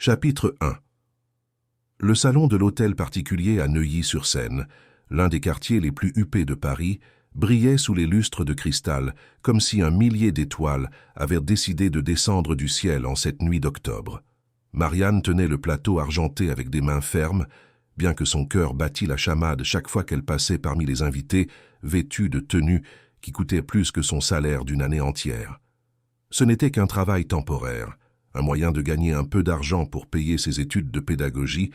Chapitre 1. Le salon de l'hôtel particulier à Neuilly-sur-Seine, l'un des quartiers les plus huppés de Paris, brillait sous les lustres de cristal, comme si un millier d'étoiles avaient décidé de descendre du ciel en cette nuit d'octobre. Marianne tenait le plateau argenté avec des mains fermes, bien que son cœur battît la chamade chaque fois qu'elle passait parmi les invités, vêtus de tenues qui coûtaient plus que son salaire d'une année entière. Ce n'était qu'un travail temporaire, un moyen de gagner un peu d'argent pour payer ses études de pédagogie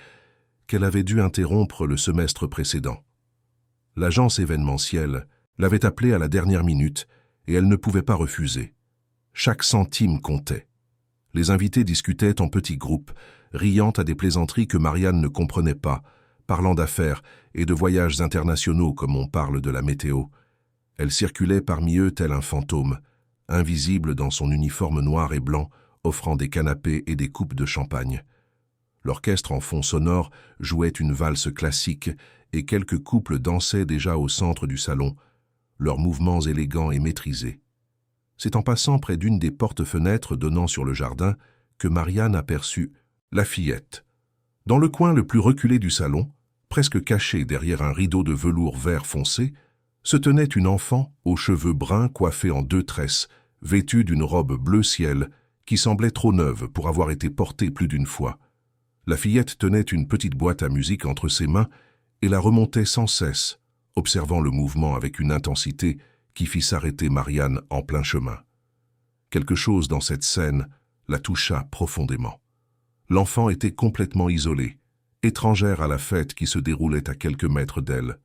qu'elle avait dû interrompre le semestre précédent. L'agence événementielle l'avait appelée à la dernière minute et elle ne pouvait pas refuser. Chaque centime comptait. Les invités discutaient en petits groupes, riant à des plaisanteries que Marianne ne comprenait pas, parlant d'affaires et de voyages internationaux comme on parle de la météo. Elle circulait parmi eux tel un fantôme, invisible dans son uniforme noir et blanc, offrant des canapés et des coupes de champagne. L'orchestre en fond sonore jouait une valse classique et quelques couples dansaient déjà au centre du salon, leurs mouvements élégants et maîtrisés. C'est en passant près d'une des portes-fenêtres donnant sur le jardin que Marianne aperçut la fillette. Dans le coin le plus reculé du salon, presque caché derrière un rideau de velours vert foncé, se tenait une enfant aux cheveux bruns coiffés en 2 tresses, vêtue d'une robe bleu ciel qui semblait trop neuve pour avoir été portée plus d'une fois. La fillette tenait une petite boîte à musique entre ses mains et la remontait sans cesse, observant le mouvement avec une intensité qui fit s'arrêter Marianne en plein chemin. Quelque chose dans cette scène la toucha profondément. L'enfant était complètement isolée, étrangère à la fête qui se déroulait à quelques mètres d'elle.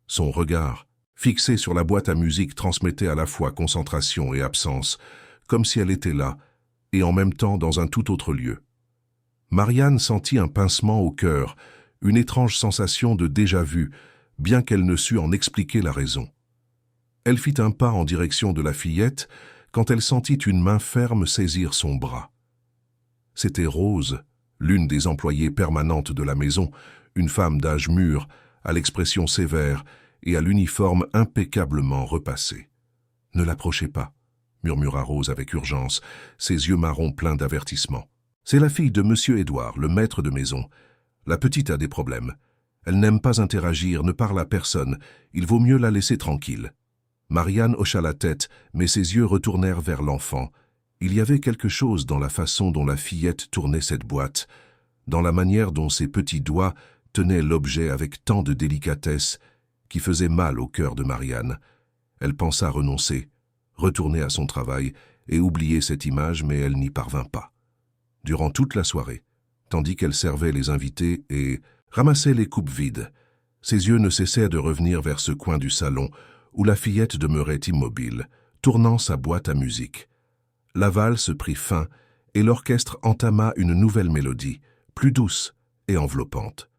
Son regard, fixé sur la boîte à musique, transmettait à la fois concentration et absence, comme si elle était là, et en même temps dans un tout autre lieu. Marianne sentit un pincement au cœur, une étrange sensation de déjà-vu, bien qu'elle ne sût en expliquer la raison. Elle fit un pas en direction de la fillette quand elle sentit une main ferme saisir son bras. C'était Rose, l'une des employées permanentes de la maison, une femme d'âge mûr, à l'expression sévère et à l'uniforme impeccablement repassé. « Ne l'approchez pas », murmura Rose avec urgence, ses yeux marrons pleins d'avertissement. « C'est la fille de Monsieur Édouard, le maître de maison. La petite a des problèmes. Elle n'aime pas interagir, ne parle à personne. Il vaut mieux la laisser tranquille. » Marianne hocha la tête, mais ses yeux retournèrent vers l'enfant. Il y avait quelque chose dans la façon dont la fillette tournait cette boîte, dans la manière dont ses petits doigts tenaient l'objet avec tant de délicatesse, qui faisait mal au cœur de Marianne. Elle pensa renoncer, retourner à son travail et oublier cette image, mais elle n'y parvint pas. Durant toute la soirée, tandis qu'elle servait les invités et ramassait les coupes vides, ses yeux ne cessèrent de revenir vers ce coin du salon où la fillette demeurait immobile, tournant sa boîte à musique. La valse prit fin et l'orchestre entama une nouvelle mélodie, plus douce et enveloppante.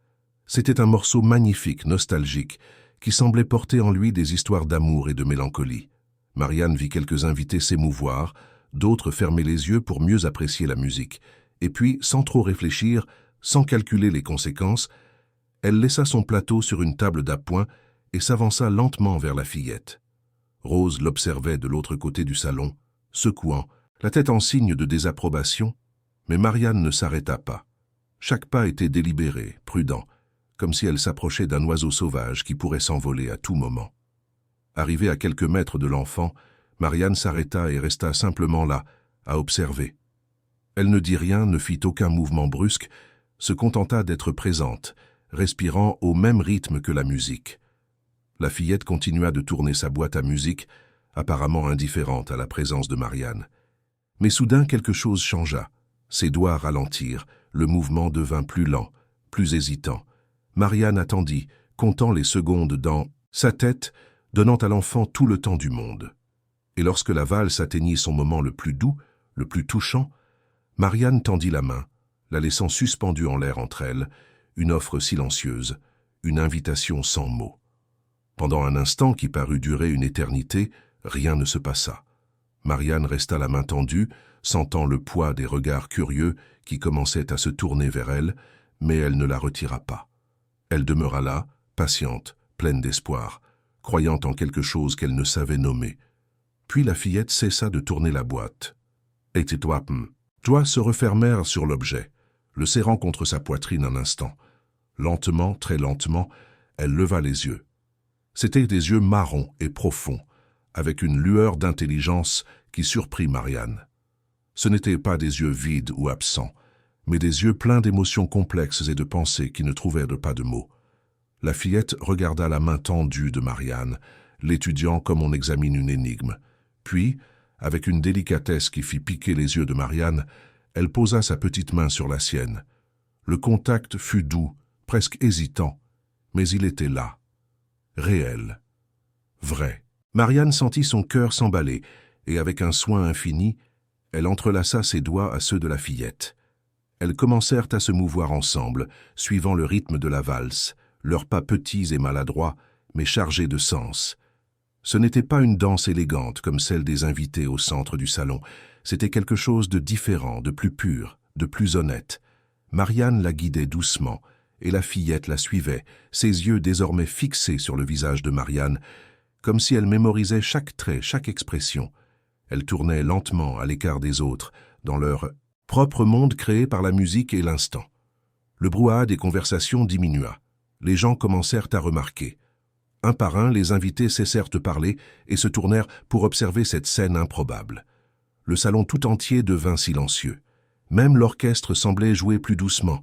C'était un morceau magnifique, nostalgique, qui semblait porter en lui des histoires d'amour et de mélancolie. Marianne vit quelques invités s'émouvoir, d'autres fermer les yeux pour mieux apprécier la musique, et puis, sans trop réfléchir, sans calculer les conséquences, elle laissa son plateau sur une table d'appoint et s'avança lentement vers la fillette. Rose l'observait de l'autre côté du salon, secouant, la tête en signe de désapprobation, mais Marianne ne s'arrêta pas. Chaque pas était délibéré, prudent, comme si elle s'approchait d'un oiseau sauvage qui pourrait s'envoler à tout moment. Arrivée à quelques mètres de l'enfant, Marianne s'arrêta et resta simplement là, à observer. Elle ne dit rien, ne fit aucun mouvement brusque, se contenta d'être présente, respirant au même rythme que la musique. La fillette continua de tourner sa boîte à musique, apparemment indifférente à la présence de Marianne. Mais soudain quelque chose changea. Ses doigts ralentirent, le mouvement devint plus lent, plus hésitant. Marianne attendit, comptant les secondes dans sa tête, donnant à l'enfant tout le temps du monde. Et lorsque la valse atteignit son moment le plus doux, le plus touchant, Marianne tendit la main, la laissant suspendue en l'air entre elles, une offre silencieuse, une invitation sans mots. Pendant un instant qui parut durer une éternité, rien ne se passa. Marianne resta la main tendue, sentant le poids des regards curieux qui commençaient à se tourner vers elle, mais elle ne la retira pas. Elle demeura là, patiente, pleine d'espoir, croyant en quelque chose qu'elle ne savait nommer. Puis la fillette cessa de tourner la boîte. Et tes doigts se refermèrent sur l'objet. le serrant contre sa poitrine un instant. Lentement, très lentement, elle leva les yeux. C'étaient des yeux marrons et profonds, avec une lueur d'intelligence qui surprit Marianne. Ce n'étaient pas des yeux vides ou absents, mais des yeux pleins d'émotions complexes et de pensées qui ne trouvaient pas de mots. La fillette regarda la main tendue de Marianne, l'étudiant comme on examine une énigme. Puis, avec une délicatesse qui fit piquer les yeux de Marianne, elle posa sa petite main sur la sienne. Le contact fut doux, presque hésitant, mais il était là, réel, vrai. Marianne sentit son cœur s'emballer, et avec un soin infini, elle entrelaça ses doigts à ceux de la fillette. Elles commencèrent à se mouvoir ensemble, suivant le rythme de la valse, leurs pas petits et maladroits, mais chargés de sens. Ce n'était pas une danse élégante comme celle des invités au centre du salon, c'était quelque chose de différent, de plus pur, de plus honnête. Marianne la guidait doucement, et la fillette la suivait, ses yeux désormais fixés sur le visage de Marianne, comme si elle mémorisait chaque trait, chaque expression. Elle tournait lentement à l'écart des autres, dans leur propre monde créé par la musique et l'instant. Le brouhaha des conversations diminua. Les gens commencèrent à remarquer. Un par un, les invités cessèrent de parler et se tournèrent pour observer cette scène improbable. Le salon tout entier devint silencieux. Même l'orchestre semblait jouer plus doucement,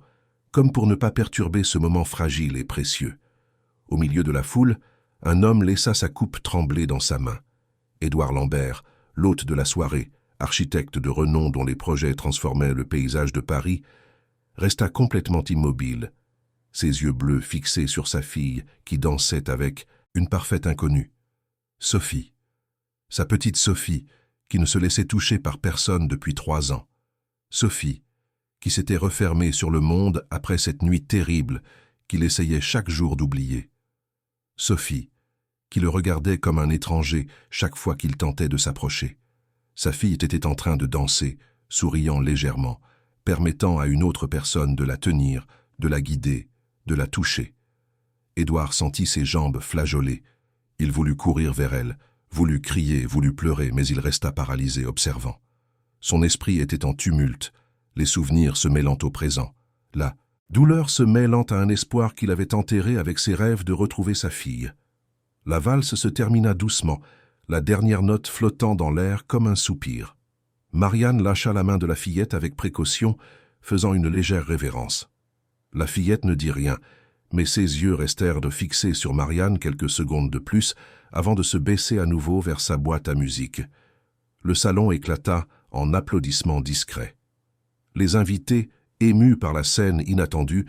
comme pour ne pas perturber ce moment fragile et précieux. Au milieu de la foule, un homme laissa sa coupe trembler dans sa main. Édouard Lambert, l'hôte de la soirée, architecte de renom dont les projets transformaient le paysage de Paris, resta complètement immobile, ses yeux bleus fixés sur sa fille qui dansait avec une parfaite inconnue. Sophie, sa petite Sophie, qui ne se laissait toucher par personne depuis 3 ans. Sophie, qui s'était refermée sur le monde après cette nuit terrible qu'il essayait chaque jour d'oublier. Sophie, qui le regardait comme un étranger chaque fois qu'il tentait de s'approcher. Sa fille était en train de danser, souriant légèrement, permettant à une autre personne de la tenir, de la guider, de la toucher. Édouard sentit ses jambes flageoler. Il voulut courir vers elle, voulut crier, voulut pleurer, mais il resta paralysé, observant. Son esprit était en tumulte, les souvenirs se mêlant au présent. La douleur se mêlant à un espoir qu'il avait enterré avec ses rêves de retrouver sa fille. La valse se termina doucement, la dernière note flottant dans l'air comme un soupir. Marianne lâcha la main de la fillette avec précaution, faisant une légère révérence. La fillette ne dit rien, mais ses yeux restèrent fixés sur Marianne quelques secondes de plus avant de se baisser à nouveau vers sa boîte à musique. Le salon éclata en applaudissements discrets. Les invités, émus par la scène inattendue,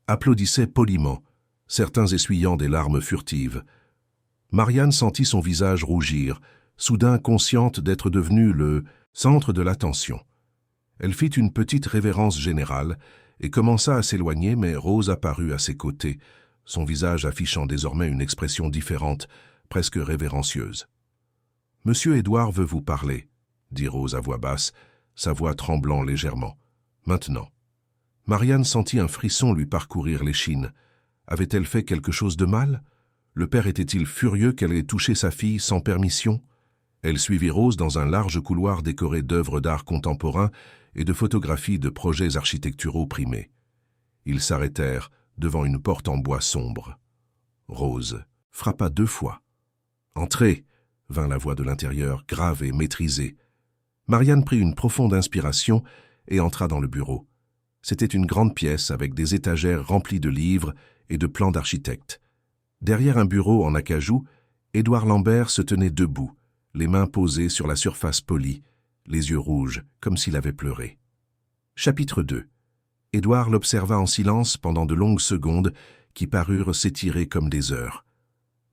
applaudissaient poliment, certains essuyant des larmes furtives. Marianne sentit son visage rougir, soudain consciente d'être devenue le centre de l'attention. Elle fit une petite révérence générale et commença à s'éloigner, mais Rose apparut à ses côtés, son visage affichant désormais une expression différente, presque révérencieuse. « Monsieur Édouard veut vous parler », dit Rose à voix basse, sa voix tremblant légèrement. « Maintenant. » Marianne sentit un frisson lui parcourir l'échine. Avait-elle fait quelque chose de mal? Le père était-il furieux qu'elle ait touché sa fille sans permission? Elle suivit Rose dans un large couloir décoré d'œuvres d'art contemporain et de photographies de projets architecturaux primés. Ils s'arrêtèrent devant une porte en bois sombre. Rose frappa 2 fois. « Entrez !» vint la voix de l'intérieur, grave et maîtrisée. Marianne prit une profonde inspiration et entra dans le bureau. C'était une grande pièce avec des étagères remplies de livres et de plans d'architectes. Derrière un bureau en acajou, Édouard Lambert se tenait debout, les mains posées sur la surface polie, les yeux rouges, comme s'il avait pleuré. Chapitre 2. Édouard l'observa en silence pendant de longues secondes qui parurent s'étirer comme des heures.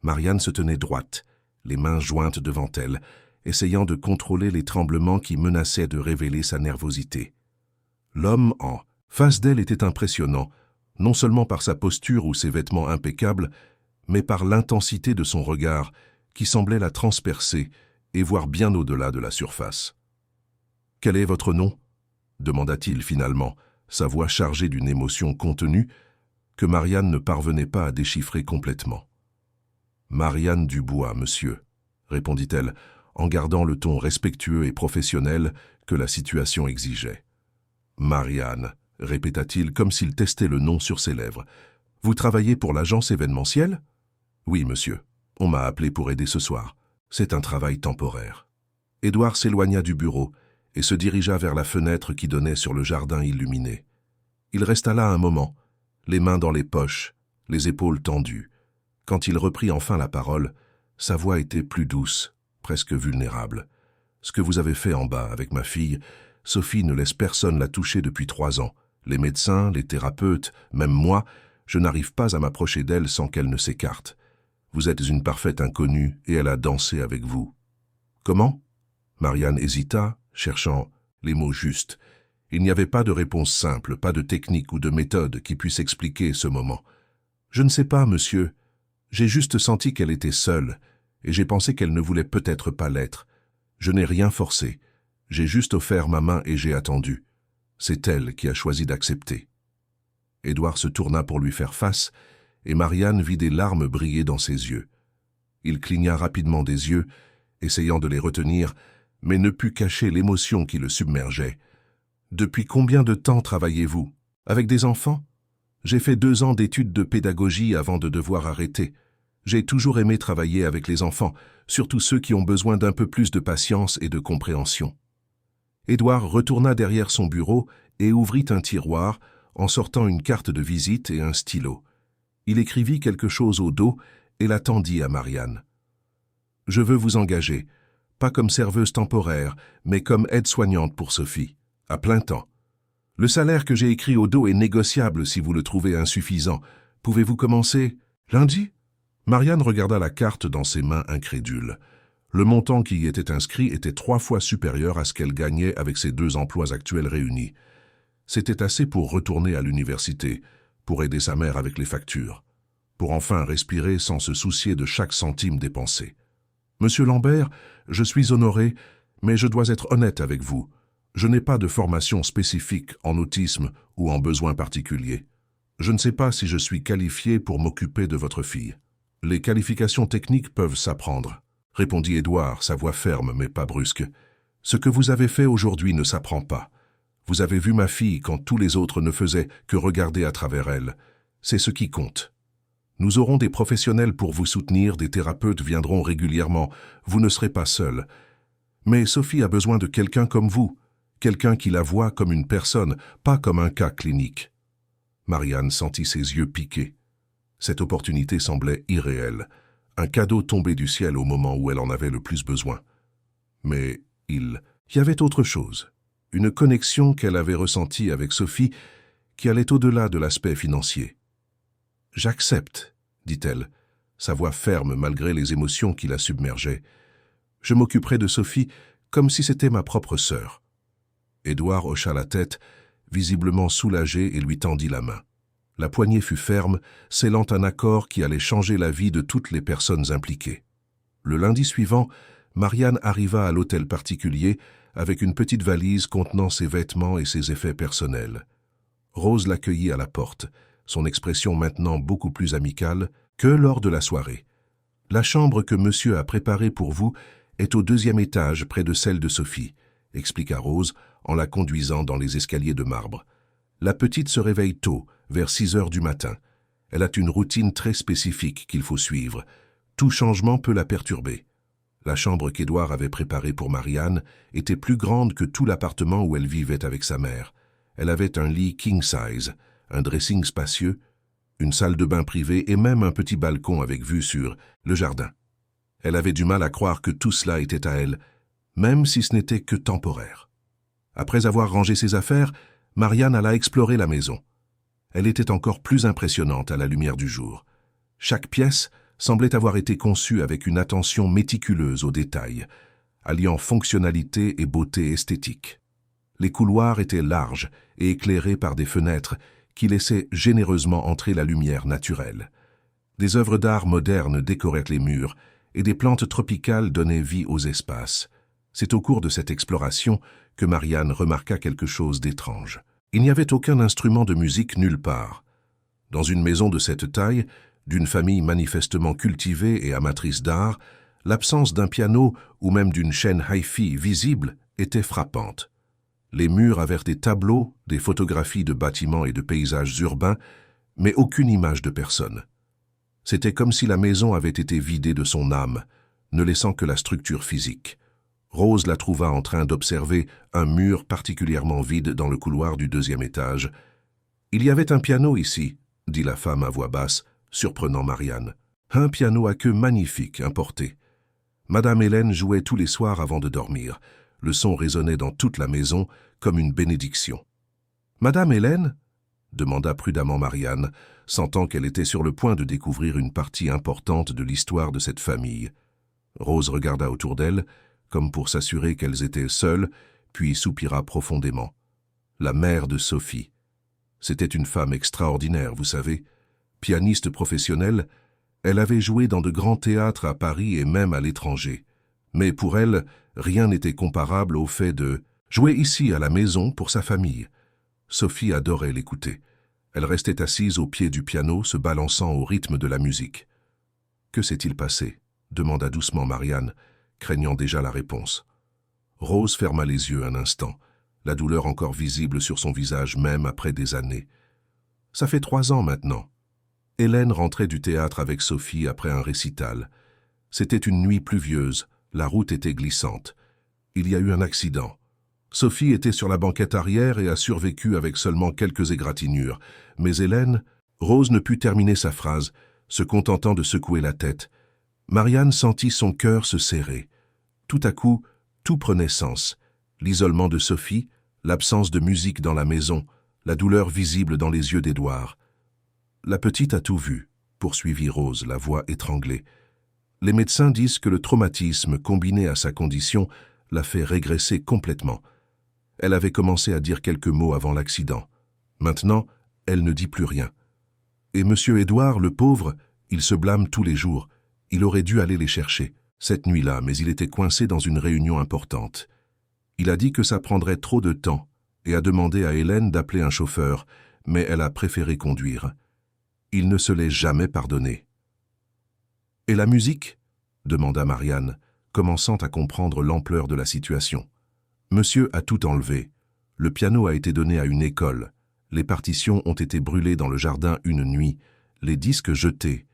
Marianne se tenait droite, les mains jointes devant elle, essayant de contrôler les tremblements qui menaçaient de révéler sa nervosité. L'homme en face d'elle était impressionnant, non seulement par sa posture ou ses vêtements impeccables, mais par l'intensité de son regard qui semblait la transpercer et voir bien au-delà de la surface. « Quel est votre nom ?» demanda-t-il finalement, sa voix chargée d'une émotion contenue que Marianne ne parvenait pas à déchiffrer complètement. « Marianne Dubois, monsieur », répondit-elle, en gardant le ton respectueux et professionnel que la situation exigeait. « Marianne, répéta-t-il comme s'il testait le nom sur ses lèvres. « Vous travaillez pour l'agence événementielle ?»« Oui, monsieur. On m'a appelé pour aider ce soir. C'est un travail temporaire. » Édouard s'éloigna du bureau et se dirigea vers la fenêtre qui donnait sur le jardin illuminé. Il resta là un moment, les mains dans les poches, les épaules tendues. Quand il reprit enfin la parole, sa voix était plus douce, presque vulnérable. « Ce que vous avez fait en bas avec ma fille, Sophie ne laisse personne la toucher depuis 3 ans. Les médecins, les thérapeutes, même moi, je n'arrive pas à m'approcher d'elle sans qu'elle ne s'écarte. Vous êtes une parfaite inconnue et elle a dansé avec vous. » « Comment ?» Marianne hésita, cherchant les mots justes. Il n'y avait pas de réponse simple, pas de technique ou de méthode qui puisse expliquer ce moment. « Je ne sais pas, monsieur. J'ai juste senti qu'elle était seule, et j'ai pensé qu'elle ne voulait peut-être pas l'être. Je n'ai rien forcé. J'ai juste offert ma main et j'ai attendu. C'est elle qui a choisi d'accepter. » Édouard se tourna pour lui faire face, et Marianne vit des larmes briller dans ses yeux. Il cligna rapidement des yeux, essayant de les retenir, mais ne put cacher l'émotion qui le submergeait. « Depuis combien de temps travaillez-vous? Avec des enfants? J'ai fait 2 ans d'études de pédagogie avant de devoir arrêter. J'ai toujours aimé travailler avec les enfants, surtout ceux qui ont besoin d'un peu plus de patience et de compréhension. » Édouard retourna derrière son bureau et ouvrit un tiroir en sortant une carte de visite et un stylo. Il écrivit quelque chose au dos et la tendit à Marianne. « Je veux vous engager, pas comme serveuse temporaire, mais comme aide-soignante pour Sophie, à plein temps. Le salaire que j'ai écrit au dos est négociable si vous le trouvez insuffisant. Pouvez-vous commencer lundi ?» Marianne regarda la carte dans ses mains incrédules. Le montant qui y était inscrit était 3 fois supérieur à ce qu'elle gagnait avec ses 2 emplois actuels réunis. C'était assez pour retourner à l'université, pour aider sa mère avec les factures, pour enfin respirer sans se soucier de chaque centime dépensé. « Monsieur Lambert, je suis honoré, mais je dois être honnête avec vous. Je n'ai pas de formation spécifique en autisme ou en besoins particuliers. Je ne sais pas si je suis qualifié pour m'occuper de votre fille. Les qualifications techniques peuvent s'apprendre, » répondit Édouard, sa voix ferme mais pas brusque. « Ce que vous avez fait aujourd'hui ne s'apprend pas. Vous avez vu ma fille quand tous les autres ne faisaient que regarder à travers elle. C'est ce qui compte. Nous aurons des professionnels pour vous soutenir, des thérapeutes viendront régulièrement. Vous ne serez pas seul. Mais Sophie a besoin de quelqu'un comme vous, quelqu'un qui la voit comme une personne, pas comme un cas clinique. » Marianne sentit ses yeux piquer. Cette opportunité semblait irréelle, un cadeau tombé du ciel au moment où elle en avait le plus besoin. Mais il y avait autre chose, une connexion qu'elle avait ressentie avec Sophie qui allait au-delà de l'aspect financier. « J'accepte, » dit-elle, sa voix ferme malgré les émotions qui la submergeaient. « Je m'occuperai de Sophie comme si c'était ma propre sœur. » Édouard hocha la tête, visiblement soulagé, et lui tendit la main. La poignée fut ferme, scellant un accord qui allait changer la vie de toutes les personnes impliquées. Le lundi suivant, Marianne arriva à l'hôtel particulier avec une petite valise contenant ses vêtements et ses effets personnels. Rose l'accueillit à la porte, son expression maintenant beaucoup plus amicale que lors de la soirée. « La chambre que monsieur a préparée pour vous est au 2e étage près de celle de Sophie », expliqua Rose en la conduisant dans les escaliers de marbre. « La petite se réveille tôt, vers 6 heures du matin. Elle a une routine très spécifique qu'il faut suivre. Tout changement peut la perturber. » La chambre qu'Édouard avait préparée pour Marianne était plus grande que tout l'appartement où elle vivait avec sa mère. Elle avait un lit king size, un dressing spacieux, une salle de bain privée et même un petit balcon avec vue sur le jardin. Elle avait du mal à croire que tout cela était à elle, même si ce n'était que temporaire. Après avoir rangé ses affaires, Marianne alla explorer la maison. Elle était encore plus impressionnante à la lumière du jour. Chaque pièce semblait avoir été conçue avec une attention méticuleuse aux détails, alliant fonctionnalité et beauté esthétique. Les couloirs étaient larges et éclairés par des fenêtres qui laissaient généreusement entrer la lumière naturelle. Des œuvres d'art modernes décoraient les murs et des plantes tropicales donnaient vie aux espaces. C'est au cours de cette exploration que Marianne remarqua quelque chose d'étrange. Il n'y avait aucun instrument de musique nulle part. Dans une maison de cette taille, d'une famille manifestement cultivée et amatrice d'art, l'absence d'un piano ou même d'une chaîne hi-fi visible était frappante. Les murs avaient des tableaux, des photographies de bâtiments et de paysages urbains, mais aucune image de personne. C'était comme si la maison avait été vidée de son âme, ne laissant que la structure physique. Rose la trouva en train d'observer un mur particulièrement vide dans le couloir du 2e étage. « Il y avait un piano ici », dit la femme à voix basse, surprenant Marianne. Un piano à queue magnifique, importé. Madame Hélène jouait tous les soirs avant de dormir. Le son résonnait dans toute la maison comme une bénédiction. « Madame Hélène ?» demanda prudemment Marianne, sentant qu'elle était sur le point de découvrir une partie importante de l'histoire de cette famille. Rose regarda autour d'elle, comme pour s'assurer qu'elles étaient seules, puis soupira profondément. La mère de Sophie. C'était une femme extraordinaire, vous savez. Pianiste professionnelle, elle avait joué dans de grands théâtres à Paris et même à l'étranger. Mais pour elle, rien n'était comparable au fait de jouer ici à la maison pour sa famille. Sophie adorait l'écouter. Elle restait assise au pied du piano, se balançant au rythme de la musique. « Que s'est-il passé ?» demanda doucement Marianne, craignant déjà la réponse. Rose ferma les yeux un instant, la douleur encore visible sur son visage même après des années. « Ça fait 3 ans maintenant. » Hélène rentrait du théâtre avec Sophie après un récital. C'était une nuit pluvieuse, la route était glissante. Il y a eu un accident. Sophie était sur la banquette arrière et a survécu avec seulement quelques égratignures. Mais Hélène, Rose ne put terminer sa phrase, se contentant de secouer la tête. Marianne sentit son cœur se serrer. Tout à coup, tout prenait sens. L'isolement de Sophie, l'absence de musique dans la maison, la douleur visible dans les yeux d'Édouard. « La petite a tout vu », poursuivit Rose, la voix étranglée. « Les médecins disent que le traumatisme, combiné à sa condition, l'a fait régresser complètement. Elle avait commencé à dire quelques mots avant l'accident. Maintenant, elle ne dit plus rien. Et monsieur Édouard, le pauvre, il se blâme tous les jours. Il aurait dû aller les chercher, cette nuit-là, mais il était coincé dans une réunion importante. Il a dit que ça prendrait trop de temps et a demandé à Hélène d'appeler un chauffeur, mais elle a préféré conduire. Il ne se l'est jamais pardonné. « Et la musique ?» demanda Marianne, commençant à comprendre l'ampleur de la situation. Monsieur a tout enlevé. Le piano a été donné à une école. Les partitions ont été brûlées dans le jardin une nuit, les disques jetés.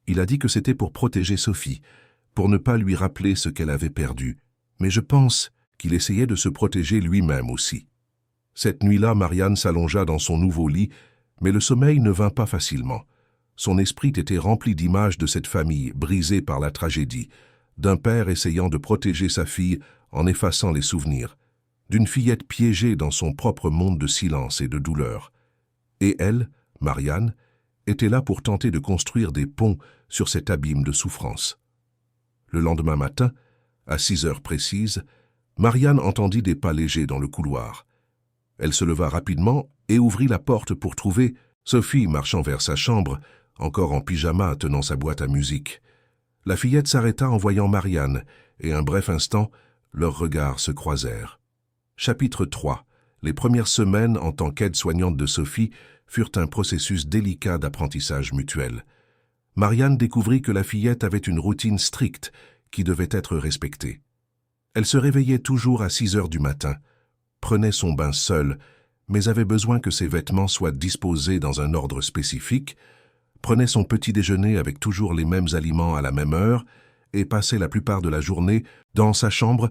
Il a dit que c'était pour protéger Sophie, pour ne pas lui rappeler ce qu'elle avait perdu. Mais je pense qu'il essayait de se protéger lui-même aussi. Cette nuit-là, Marianne s'allongea dans son nouveau lit, mais le sommeil ne vint pas facilement. Son esprit était rempli d'images de cette famille brisée par la tragédie, d'un père essayant de protéger sa fille en effaçant les souvenirs, d'une fillette piégée dans son propre monde de silence et de douleur. Et elle, Marianne, était là pour tenter de construire des ponts sur cet abîme de souffrance. Le lendemain matin, à 6 heures précises, Marianne entendit des pas légers dans le couloir. Elle se leva rapidement et ouvrit la porte pour trouver Sophie marchant vers sa chambre, encore en pyjama tenant sa boîte à musique. La fillette s'arrêta en voyant Marianne, et un bref instant, leurs regards se croisèrent. Chapitre 3. Les premières semaines en tant qu'aide-soignante de Sophie furent un processus délicat d'apprentissage mutuel. Marianne découvrit que la fillette avait une routine stricte qui devait être respectée. Elle se réveillait toujours à 6 heures du matin, prenait son bain seule, mais avait besoin que ses vêtements soient disposés dans un ordre spécifique, prenait son petit déjeuner avec toujours les mêmes aliments à la même heure et passait la plupart de la journée dans sa chambre,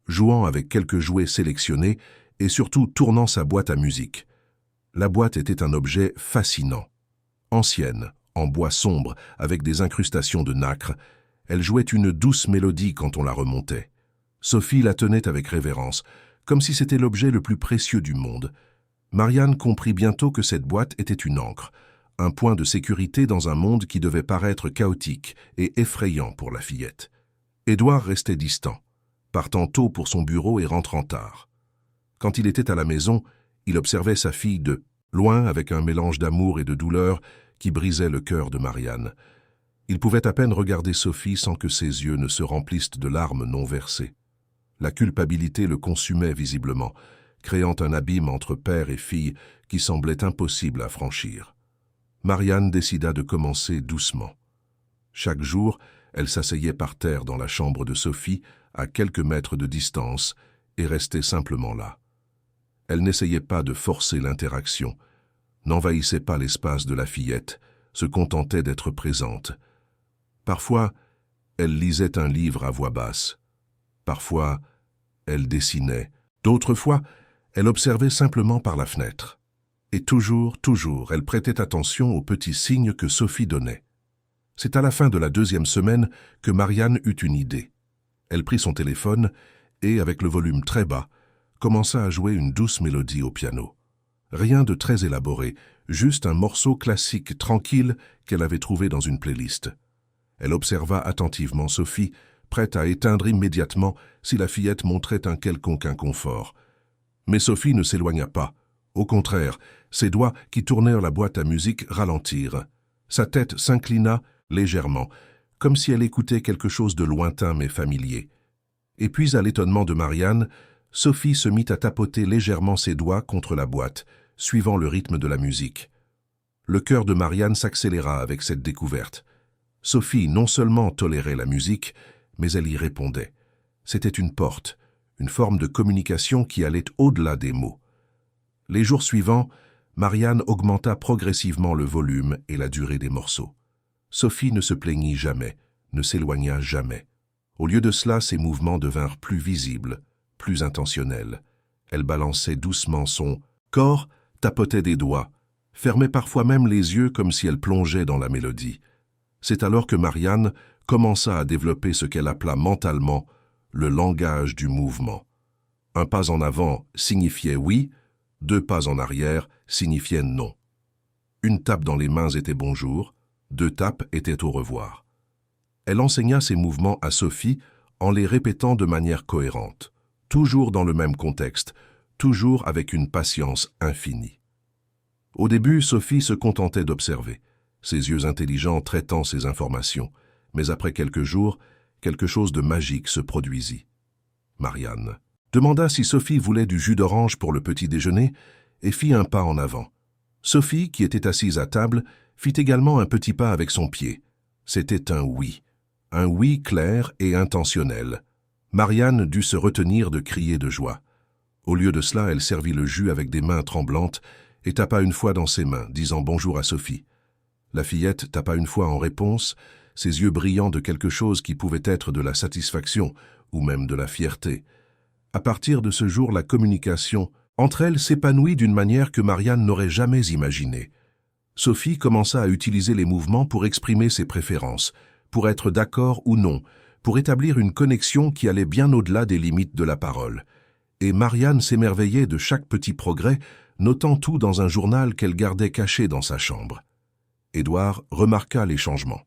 jouant avec quelques jouets sélectionnés et surtout tournant sa boîte à musique. La boîte était un objet fascinant. Ancienne, en bois sombre, avec des incrustations de nacre, elle jouait une douce mélodie quand on la remontait. Sophie la tenait avec révérence, comme si c'était l'objet le plus précieux du monde. Marianne comprit bientôt que cette boîte était une ancre, un point de sécurité dans un monde qui devait paraître chaotique et effrayant pour la fillette. Édouard restait distant, partant tôt pour son bureau et rentrant tard. Quand il était à la maison, il observait sa fille de loin avec un mélange d'amour et de douleur qui brisait le cœur de Marianne. Il pouvait à peine regarder Sophie sans que ses yeux ne se remplissent de larmes non versées. La culpabilité le consumait visiblement, créant un abîme entre père et fille qui semblait impossible à franchir. Marianne décida de commencer doucement. Chaque jour, elle s'asseyait par terre dans la chambre de Sophie, à quelques mètres de distance, et restait simplement là. Elle n'essayait pas de forcer l'interaction, n'envahissait pas l'espace de la fillette, se contentait d'être présente. Parfois, elle lisait un livre à voix basse. Parfois, elle dessinait. D'autres fois, elle observait simplement par la fenêtre. Et toujours, elle prêtait attention aux petits signes que Sophie donnait. C'est à la fin de la 2e semaine que Marianne eut une idée. Elle prit son téléphone et, avec le volume très bas, commença à jouer une douce mélodie au piano. Rien de très élaboré, juste un morceau classique tranquille qu'elle avait trouvé dans une playlist. Elle observa attentivement Sophie, prête à éteindre immédiatement si la fillette montrait un quelconque inconfort. Mais Sophie ne s'éloigna pas. Au contraire, ses doigts qui tournèrent la boîte à musique ralentirent. Sa tête s'inclina légèrement, comme si elle écoutait quelque chose de lointain mais familier. Et puis, à l'étonnement de Marianne, Sophie se mit à tapoter légèrement ses doigts contre la boîte, suivant le rythme de la musique. Le cœur de Marianne s'accéléra avec cette découverte. Sophie non seulement tolérait la musique, mais elle y répondait. C'était une porte, une forme de communication qui allait au-delà des mots. Les jours suivants, Marianne augmenta progressivement le volume et la durée des morceaux. Sophie ne se plaignit jamais, ne s'éloigna jamais. Au lieu de cela, ses mouvements devinrent plus visibles, plus intentionnels. Elle balançait doucement son corps, tapotait des doigts, fermait parfois même les yeux comme si elle plongeait dans la mélodie. C'est alors que Marianne commença à développer ce qu'elle appela mentalement le langage du mouvement. Un pas en avant signifiait oui, 2 pas en arrière signifiaient non. Une tape dans les mains était bonjour, 2 tapes étaient au revoir. Elle enseigna ces mouvements à Sophie en les répétant de manière cohérente, toujours dans le même contexte, toujours avec une patience infinie. Au début, Sophie se contentait d'observer, ses yeux intelligents traitant ces informations, mais après quelques jours, quelque chose de magique se produisit. Marianne demanda si Sophie voulait du jus d'orange pour le petit déjeuner et fit un pas en avant. Sophie, qui était assise à table, fit également un petit pas avec son pied. C'était un oui clair et intentionnel. Marianne dut se retenir de crier de joie. Au lieu de cela, elle servit le jus avec des mains tremblantes et tapa une fois dans ses mains, disant bonjour à Sophie. La fillette tapa une fois en réponse, ses yeux brillant de quelque chose qui pouvait être de la satisfaction ou même de la fierté. À partir de ce jour, la communication entre elles s'épanouit d'une manière que Marianne n'aurait jamais imaginée. Sophie commença à utiliser les mouvements pour exprimer ses préférences, pour être d'accord ou non, pour établir une connexion qui allait bien au-delà des limites de la parole. Et Marianne s'émerveillait de chaque petit progrès, notant tout dans un journal qu'elle gardait caché dans sa chambre. Édouard remarqua les changements.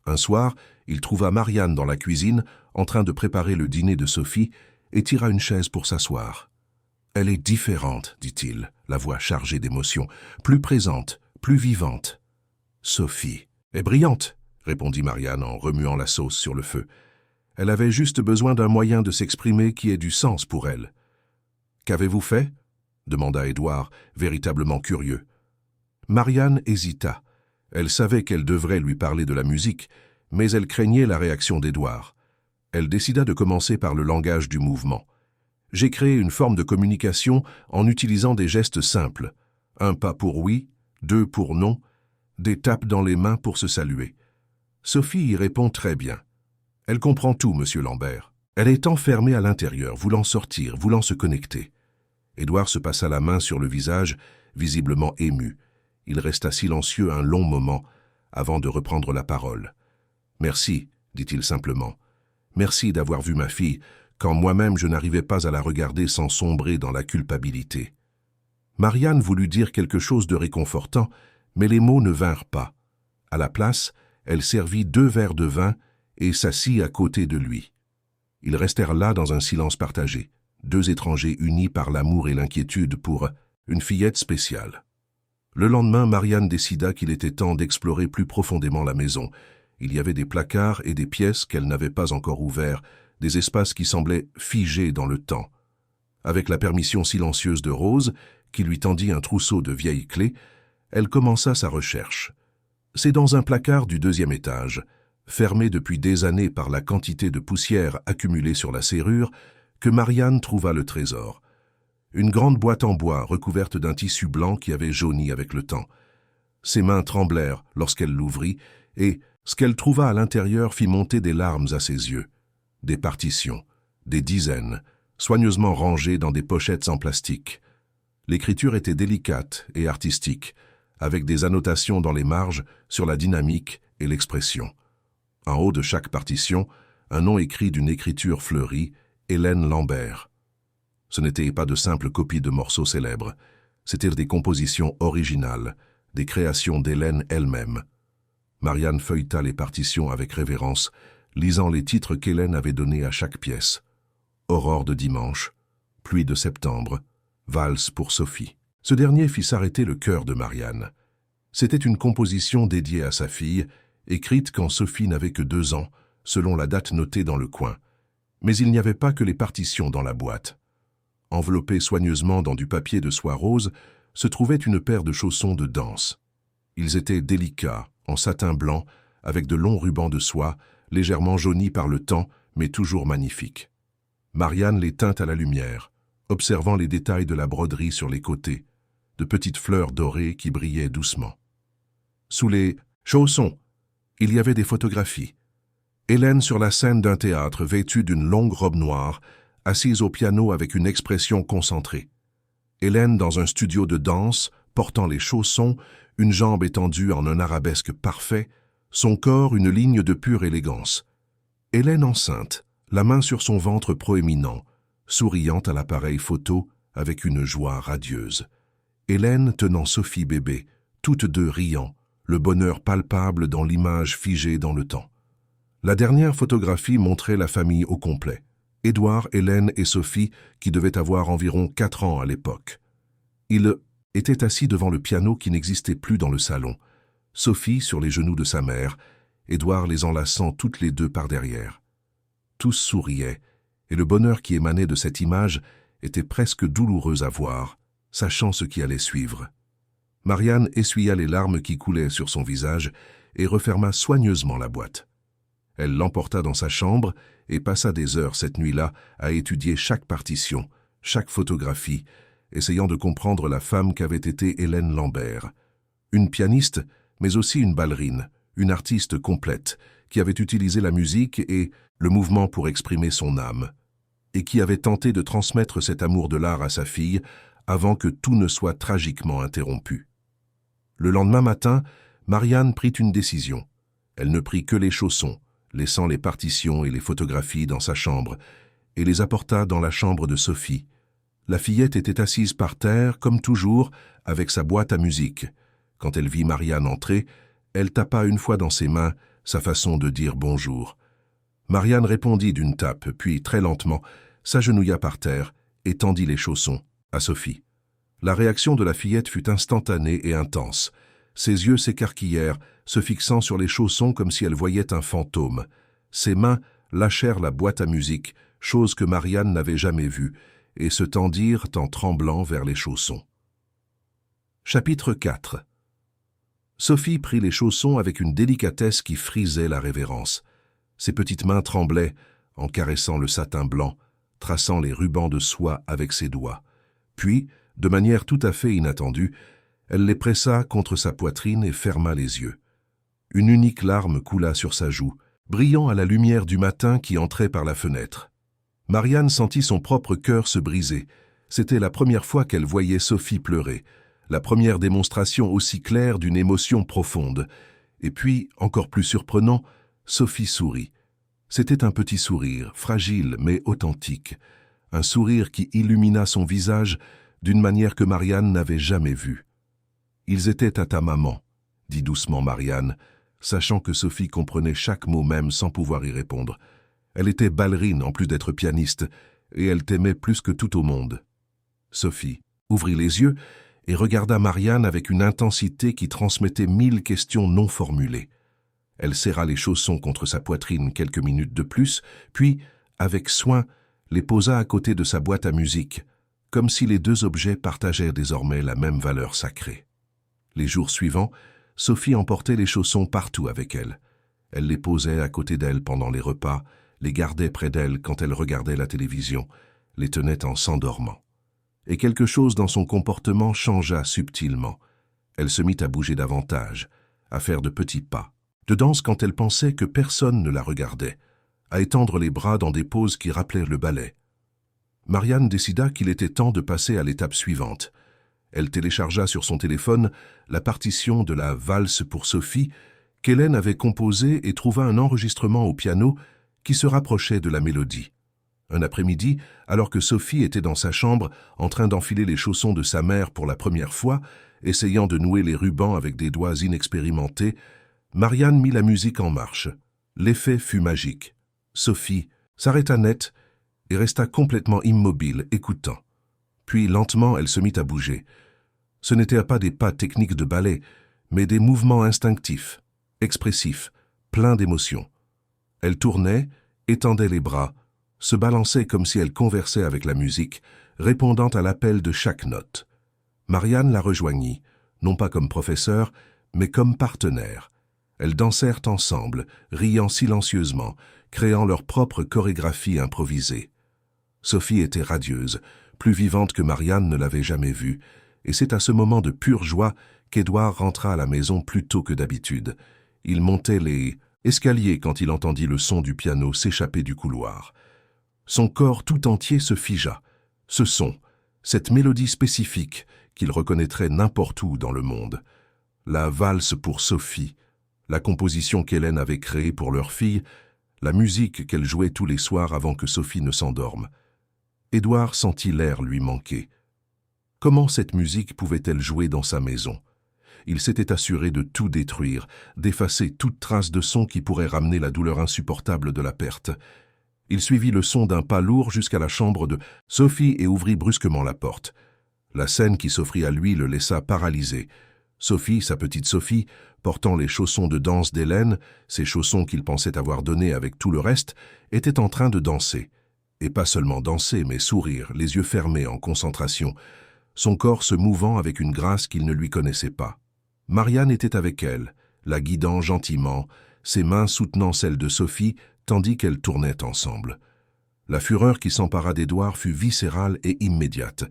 Un soir, il trouva Marianne dans la cuisine, en train de préparer le dîner de Sophie, et tira une chaise pour s'asseoir. « Elle est différente, dit-il, la voix chargée d'émotion, plus présente, plus vivante. »« Sophie est brillante, » répondit Marianne en remuant la sauce sur le feu. Elle avait juste besoin d'un moyen de s'exprimer qui ait du sens pour elle. « Qu'avez-vous fait » demanda Édouard, véritablement curieux. Marianne hésita. Elle savait qu'elle devrait lui parler de la musique, mais elle craignait la réaction d'Édouard. Elle décida de commencer par le langage du mouvement. « J'ai créé une forme de communication en utilisant des gestes simples. 1 pas pour oui, 2 pour non, des tapes dans les mains pour se saluer. » Sophie y répond très bien. Elle comprend tout, monsieur Lambert. Elle est enfermée à l'intérieur, voulant sortir, voulant se connecter. Édouard se passa la main sur le visage, visiblement ému. Il resta silencieux un long moment, avant de reprendre la parole. « Merci, dit-il simplement. Merci d'avoir vu ma fille, quand moi-même je n'arrivais pas à la regarder sans sombrer dans la culpabilité. » Marianne voulut dire quelque chose de réconfortant, mais les mots ne vinrent pas. À la place, elle servit 2 verres de vin et s'assit à côté de lui. Ils restèrent là dans un silence partagé, 2 étrangers unis par l'amour et l'inquiétude pour une fillette spéciale. Le lendemain, Marianne décida qu'il était temps d'explorer plus profondément la maison. Il y avait des placards et des pièces qu'elle n'avait pas encore ouverts, des espaces qui semblaient figés dans le temps. Avec la permission silencieuse de Rose, qui lui tendit un trousseau de vieilles clés, elle commença sa recherche. C'est dans un placard du 2e étage, fermé depuis des années par la quantité de poussière accumulée sur la serrure, que Marianne trouva le trésor. une grande boîte en bois recouverte d'un tissu blanc qui avait jauni avec le temps. Ses mains tremblèrent lorsqu'elle l'ouvrit, et ce qu'elle trouva à l'intérieur fit monter des larmes à ses yeux. Des partitions, des dizaines, soigneusement rangées dans des pochettes en plastique. L'écriture était délicate et artistique, avec des annotations dans les marges sur la dynamique et l'expression. En haut de chaque partition, un nom écrit d'une écriture fleurie, Hélène Lambert. Ce n'étaient pas de simples copies de morceaux célèbres, c'étaient des compositions originales, des créations d'Hélène elle-même. Marianne feuilleta les partitions avec révérence, lisant les titres qu'Hélène avait donnés à chaque pièce. Aurore de dimanche, Pluie de septembre, Valse pour Sophie. Ce dernier fit s'arrêter le cœur de Marianne. C'était une composition dédiée à sa fille, écrite quand Sophie n'avait que 2 ans, selon la date notée dans le coin. Mais il n'y avait pas que les partitions dans la boîte. Enveloppée soigneusement dans du papier de soie rose, se trouvait une paire de chaussons de danse. Ils étaient délicats, en satin blanc, avec de longs rubans de soie, légèrement jaunis par le temps, mais toujours magnifiques. Marianne les tint à la lumière, observant les détails de la broderie sur les côtés, de petites fleurs dorées qui brillaient doucement. Sous les chaussons, il y avait des photographies. Hélène sur la scène d'un théâtre vêtue d'une longue robe noire, assise au piano avec une expression concentrée. Hélène dans un studio de danse, portant les chaussons, une jambe étendue en un arabesque parfait, son corps une ligne de pure élégance. Hélène enceinte, la main sur son ventre proéminent, souriant à l'appareil photo avec une joie radieuse. Hélène tenant Sophie bébé, toutes deux riant, le bonheur palpable dans l'image figée dans le temps. La dernière photographie montrait la famille au complet. Édouard, Hélène et Sophie, qui devaient avoir environ 4 ans à l'époque. Ils étaient assis devant le piano qui n'existait plus dans le salon. Sophie sur les genoux de sa mère, Édouard les enlaçant toutes les deux par derrière. Tous souriaient, et le bonheur qui émanait de cette image était presque douloureux à voir, sachant ce qui allait suivre. Marianne essuya les larmes qui coulaient sur son visage et referma soigneusement la boîte. Elle l'emporta dans sa chambre et passa des heures cette nuit-là à étudier chaque partition, chaque photographie, essayant de comprendre la femme qu'avait été Hélène Lambert. Une pianiste, mais aussi une ballerine, une artiste complète, qui avait utilisé la musique et le mouvement pour exprimer son âme, et qui avait tenté de transmettre cet amour de l'art à sa fille avant que tout ne soit tragiquement interrompu. Le lendemain matin, Marianne prit une décision. Elle ne prit que les chaussons, laissant les partitions et les photographies dans sa chambre, et les apporta dans la chambre de Sophie. La fillette était assise par terre, comme toujours, avec sa boîte à musique. Quand elle vit Marianne entrer, elle tapa une fois dans ses mains, sa façon de dire bonjour. Marianne répondit d'une tape, puis très lentement, s'agenouilla par terre et tendit les chaussons à Sophie. La réaction de la fillette fut instantanée et intense. Ses yeux s'écarquillèrent, se fixant sur les chaussons comme si elle voyait un fantôme. Ses mains lâchèrent la boîte à musique, chose que Marianne n'avait jamais vue, et se tendirent en tremblant vers les chaussons. Chapitre 4. Sophie prit les chaussons avec une délicatesse qui frisait la révérence. Ses petites mains tremblaient, en caressant le satin blanc, traçant les rubans de soie avec ses doigts. Puis, de manière tout à fait inattendue, elle les pressa contre sa poitrine et ferma les yeux. Une unique larme coula sur sa joue, brillant à la lumière du matin qui entrait par la fenêtre. Marianne sentit son propre cœur se briser. C'était la première fois qu'elle voyait Sophie pleurer, la première démonstration aussi claire d'une émotion profonde. Et puis, encore plus surprenant, Sophie sourit. C'était un petit sourire, fragile mais authentique, un sourire qui illumina son visage d'une manière que Marianne n'avait jamais vue. « Ils étaient à ta maman », dit doucement Marianne, sachant que Sophie comprenait chaque mot même sans pouvoir y répondre. Elle était ballerine en plus d'être pianiste, et elle t'aimait plus que tout au monde. Sophie ouvrit les yeux et regarda Marianne avec une intensité qui transmettait 1000 questions non formulées. Elle serra les chaussons contre sa poitrine quelques minutes de plus, puis, avec soin, les posa à côté de sa boîte à musique, comme si les deux objets partageaient désormais la même valeur sacrée. Les jours suivants, Sophie emportait les chaussons partout avec elle. Elle les posait à côté d'elle pendant les repas, les gardait près d'elle quand elle regardait la télévision, les tenait en s'endormant. et quelque chose dans son comportement changea subtilement. Elle se mit à bouger davantage, à faire de petits pas, de danse quand elle pensait que personne ne la regardait, à étendre les bras dans des poses qui rappelaient le ballet. Marianne décida qu'il était temps de passer à l'étape suivante. Elle téléchargea sur son téléphone la partition de la valse pour Sophie qu'Hélène avait composée et trouva un enregistrement au piano qui se rapprochait de la mélodie. Un après-midi, alors que Sophie était dans sa chambre en train d'enfiler les chaussons de sa mère pour la première fois, essayant de nouer les rubans avec des doigts inexpérimentés, Marianne mit la musique en marche. L'effet fut magique. Sophie s'arrêta net et resta complètement immobile, écoutant. Puis, lentement, elle se mit à bouger. Ce n'étaient pas des pas techniques de ballet, mais des mouvements instinctifs, expressifs, pleins d'émotion. Elle tournait, étendait les bras, se balançait comme si elle conversait avec la musique, répondant à l'appel de chaque note. Marianne la rejoignit, non pas comme professeur, mais comme partenaire. Elles dansèrent ensemble, riant silencieusement, créant leur propre chorégraphie improvisée. Sophie était radieuse, plus vivante que Marianne ne l'avait jamais vue, et c'est à ce moment de pure joie qu'Édouard rentra à la maison plus tôt que d'habitude. Il montait les escaliers quand il entendit le son du piano s'échapper du couloir. Son corps tout entier se figea. Ce son, cette mélodie spécifique qu'il reconnaîtrait n'importe où dans le monde. La valse pour Sophie, la composition qu'Hélène avait créée pour leur fille, la musique qu'elle jouait tous les soirs avant que Sophie ne s'endorme. Édouard sentit l'air lui manquer. Comment cette musique pouvait-elle jouer dans sa maison? Il s'était assuré de tout détruire, d'effacer toute trace de son qui pourrait ramener la douleur insupportable de la perte. Il suivit le son d'un pas lourd jusqu'à la chambre de Sophie et ouvrit brusquement la porte. La scène qui s'offrit à lui le laissa paralysé. Sophie, sa petite Sophie, portant les chaussons de danse d'Hélène, ces chaussons qu'il pensait avoir donnés avec tout le reste, était en train de danser. Et pas seulement danser, mais sourire, les yeux fermés en concentration, son corps se mouvant avec une grâce qu'il ne lui connaissait pas. Marianne était avec elle, la guidant gentiment, ses mains soutenant celles de Sophie, tandis qu'elles tournaient ensemble. La fureur qui s'empara d'Édouard fut viscérale et immédiate.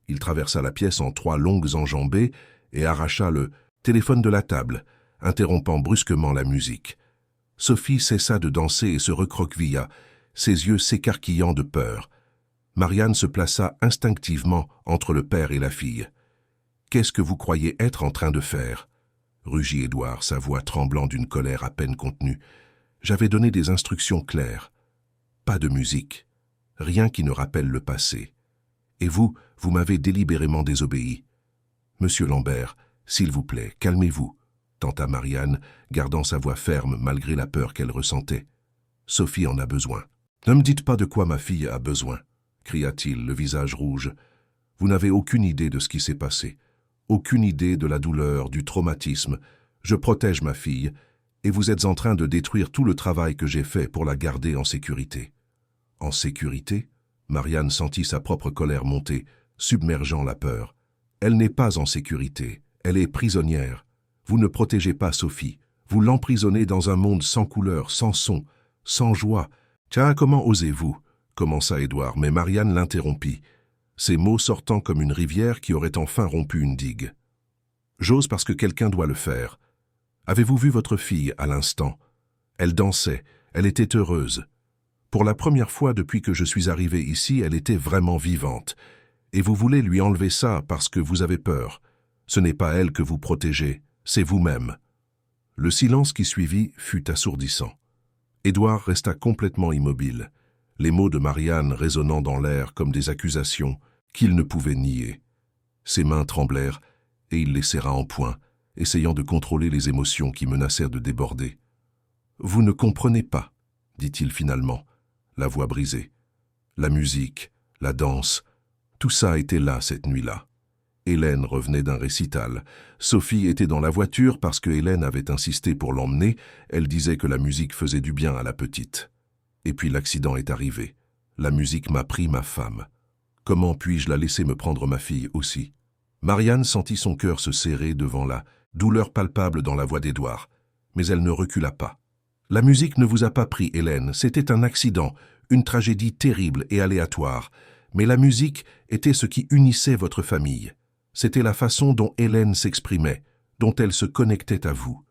Il traversa la pièce en 3 longues enjambées et arracha le téléphone de la table, interrompant brusquement la musique. Sophie cessa de danser et se recroquevilla, ses yeux s'écarquillant de peur. Marianne se plaça instinctivement entre le père et la fille. « Qu'est-ce que vous croyez être en train de faire ?» rugit Édouard, sa voix tremblant d'une colère à peine contenue. « J'avais donné des instructions claires. Pas de musique. Rien qui ne rappelle le passé. Et vous m'avez délibérément désobéi. Monsieur Lambert, s'il vous plaît, calmez-vous, » tenta Marianne, gardant sa voix ferme malgré la peur qu'elle ressentait. « Sophie en a besoin. »« Ne me dites pas de quoi ma fille a besoin, » cria-t-il, le visage rouge. « Vous n'avez aucune idée de ce qui s'est passé, aucune idée de la douleur, du traumatisme. Je protège ma fille, et vous êtes en train de détruire tout le travail que j'ai fait pour la garder en sécurité. » « En sécurité ?» Marianne sentit sa propre colère monter, submergeant la peur. « Elle n'est pas en sécurité, elle est prisonnière. Vous ne protégez pas Sophie, vous l'emprisonnez dans un monde sans couleur, sans son, sans joie. »« Tiens, comment osez-vous » commença Édouard, mais Marianne l'interrompit, ses mots sortant comme une rivière qui aurait enfin rompu une digue. « J'ose parce que quelqu'un doit le faire. Avez-vous vu votre fille à l'instant? Elle dansait, elle était heureuse. Pour la première fois depuis que je suis arrivé ici, elle était vraiment vivante. Et vous voulez lui enlever ça parce que vous avez peur. Ce n'est pas elle que vous protégez, c'est vous-même. » Le silence qui suivit fut assourdissant. Édouard resta complètement immobile, les mots de Marianne résonnant dans l'air comme des accusations qu'il ne pouvait nier. Ses mains tremblèrent et il les serra en poing, essayant de contrôler les émotions qui menacèrent de déborder. « Vous ne comprenez pas, » dit-il finalement, la voix brisée. La musique, la danse, tout ça était là cette nuit-là. Hélène revenait d'un récital. Sophie était dans la voiture parce que Hélène avait insisté pour l'emmener. Elle disait que la musique faisait du bien à la petite. Et puis l'accident est arrivé. La musique m'a pris ma femme. Comment puis-je la laisser me prendre ma fille aussi? Marianne sentit son cœur se serrer devant la douleur palpable dans la voix d'Édouard, mais elle ne recula pas. La musique ne vous a pas pris, Hélène, c'était un accident, une tragédie terrible et aléatoire. mais la musique était ce qui unissait votre famille. C'était la façon dont Hélène s'exprimait, dont elle se connectait à vous.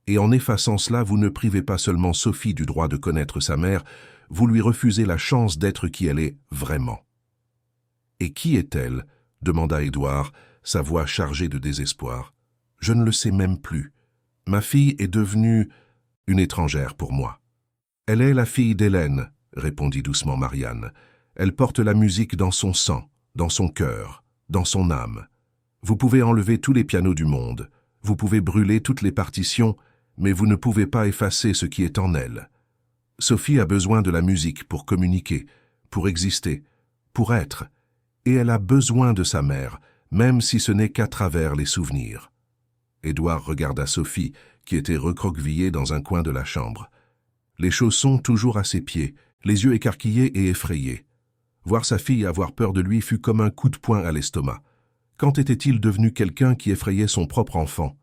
Et en effaçant cela, vous ne privez pas seulement Sophie du droit de connaître sa mère, vous lui refusez la chance d'être qui elle est vraiment. « Et qui est-elle » demanda Édouard, sa voix chargée de désespoir. « Je ne le sais même plus. Ma fille est devenue une étrangère pour moi. »« Elle est la fille d'Hélène, » répondit doucement Marianne. « Elle porte la musique dans son sang, dans son cœur, dans son âme. Vous pouvez enlever tous les pianos du monde, vous pouvez brûler toutes les partitions, mais vous ne pouvez pas effacer ce qui est en elle. Sophie a besoin de la musique pour communiquer, pour exister, pour être, et elle a besoin de sa mère, même si ce n'est qu'à travers les souvenirs. » Édouard regarda Sophie, qui était recroquevillée dans un coin de la chambre. Les chaussons toujours à ses pieds, les yeux écarquillés et effrayés. Voir sa fille avoir peur de lui fut comme un coup de poing à l'estomac. Quand était-il devenu quelqu'un qui effrayait son propre enfant?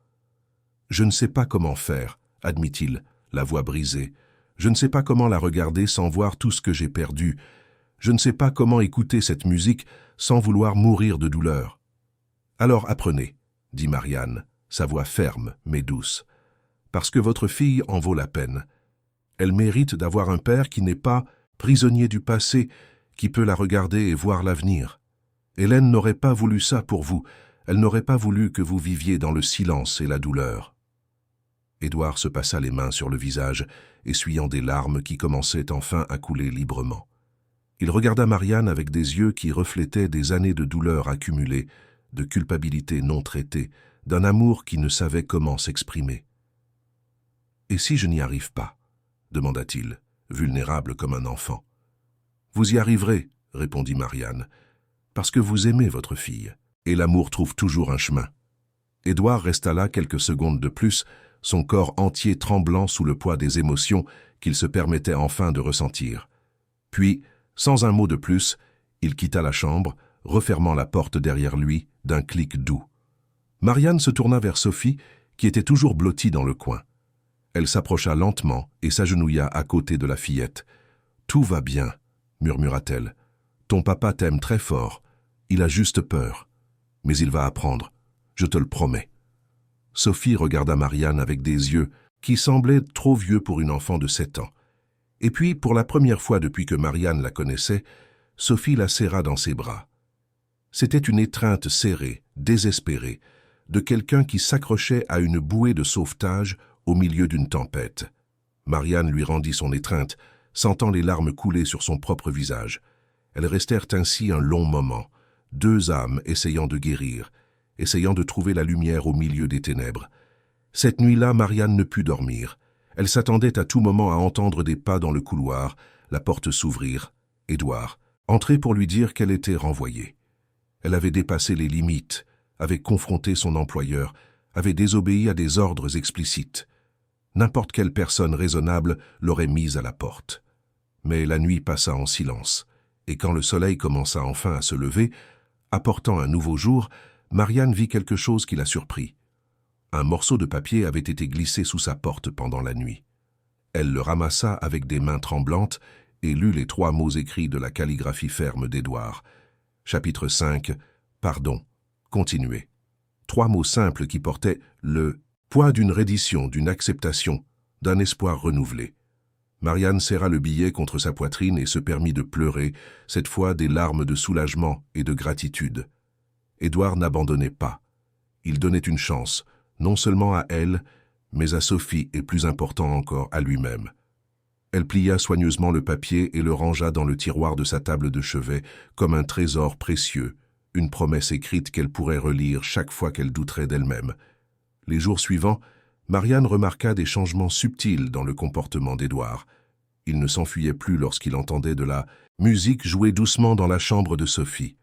« Je ne sais pas comment faire, » admit-il, la voix brisée. « Je ne sais pas comment la regarder sans voir tout ce que j'ai perdu. Je ne sais pas comment écouter cette musique sans vouloir mourir de douleur. »« Alors apprenez, » dit Marianne, sa voix ferme mais douce, « parce que votre fille en vaut la peine. Elle mérite d'avoir un père qui n'est pas prisonnier du passé, qui peut la regarder et voir l'avenir. Hélène n'aurait pas voulu ça pour vous, elle n'aurait pas voulu que vous viviez dans le silence et la douleur. » Édouard se passa les mains sur le visage, essuyant des larmes qui commençaient enfin à couler librement. Il regarda Marianne avec des yeux qui reflétaient des années de douleur accumulées, de culpabilité non traitée, d'un amour qui ne savait comment s'exprimer. « Et si je n'y arrive pas ?» demanda-t-il, vulnérable comme un enfant. « Vous y arriverez, » répondit Marianne, « parce que vous aimez votre fille, et l'amour trouve toujours un chemin. » Édouard resta là quelques secondes de plus, son corps entier tremblant sous le poids des émotions qu'il se permettait enfin de ressentir. Puis, sans un mot de plus, il quitta la chambre, refermant la porte derrière lui d'un clic doux. Marianne se tourna vers Sophie, qui était toujours blottie dans le coin. Elle s'approcha lentement et s'agenouilla à côté de la fillette. « Tout va bien, » murmura-t-elle. « Ton papa t'aime très fort. Il a juste peur. Mais il va apprendre. Je te le promets. » Sophie regarda Marianne avec des yeux qui semblaient trop vieux pour une enfant de 7 ans. Et puis, pour la première fois depuis que Marianne la connaissait, Sophie la serra dans ses bras. C'était une étreinte serrée, désespérée, de quelqu'un qui s'accrochait à une bouée de sauvetage au milieu d'une tempête. Marianne lui rendit son étreinte, sentant les larmes couler sur son propre visage. Elles restèrent ainsi un long moment, deux âmes essayant de guérir, essayant de trouver la lumière au milieu des ténèbres. Cette nuit-là, Marianne ne put dormir. Elle s'attendait à tout moment à entendre des pas dans le couloir, la porte s'ouvrir. Édouard entrait pour lui dire qu'elle était renvoyée. Elle avait dépassé les limites, avait confronté son employeur, avait désobéi à des ordres explicites. N'importe quelle personne raisonnable l'aurait mise à la porte. Mais la nuit passa en silence, et quand le soleil commença enfin à se lever, apportant un nouveau jour, Marianne vit quelque chose qui la surprit. Un morceau de papier avait été glissé sous sa porte pendant la nuit. Elle le ramassa avec des mains tremblantes et lut les 3 mots écrits de la calligraphie ferme d'Édouard. Chapitre 5, Pardon, continuez. 3 mots simples qui portaient le poids d'une reddition, d'une acceptation, d'un espoir renouvelé. Marianne serra le billet contre sa poitrine et se permit de pleurer, cette fois des larmes de soulagement et de gratitude. Édouard n'abandonnait pas. Il donnait une chance, non seulement à elle, mais à Sophie et plus important encore à lui-même. Elle plia soigneusement le papier et le rangea dans le tiroir de sa table de chevet comme un trésor précieux, une promesse écrite qu'elle pourrait relire chaque fois qu'elle douterait d'elle-même. Les jours suivants, Marianne remarqua des changements subtils dans le comportement d'Édouard. Il ne s'enfuyait plus lorsqu'il entendait de la musique jouer doucement dans la chambre de Sophie.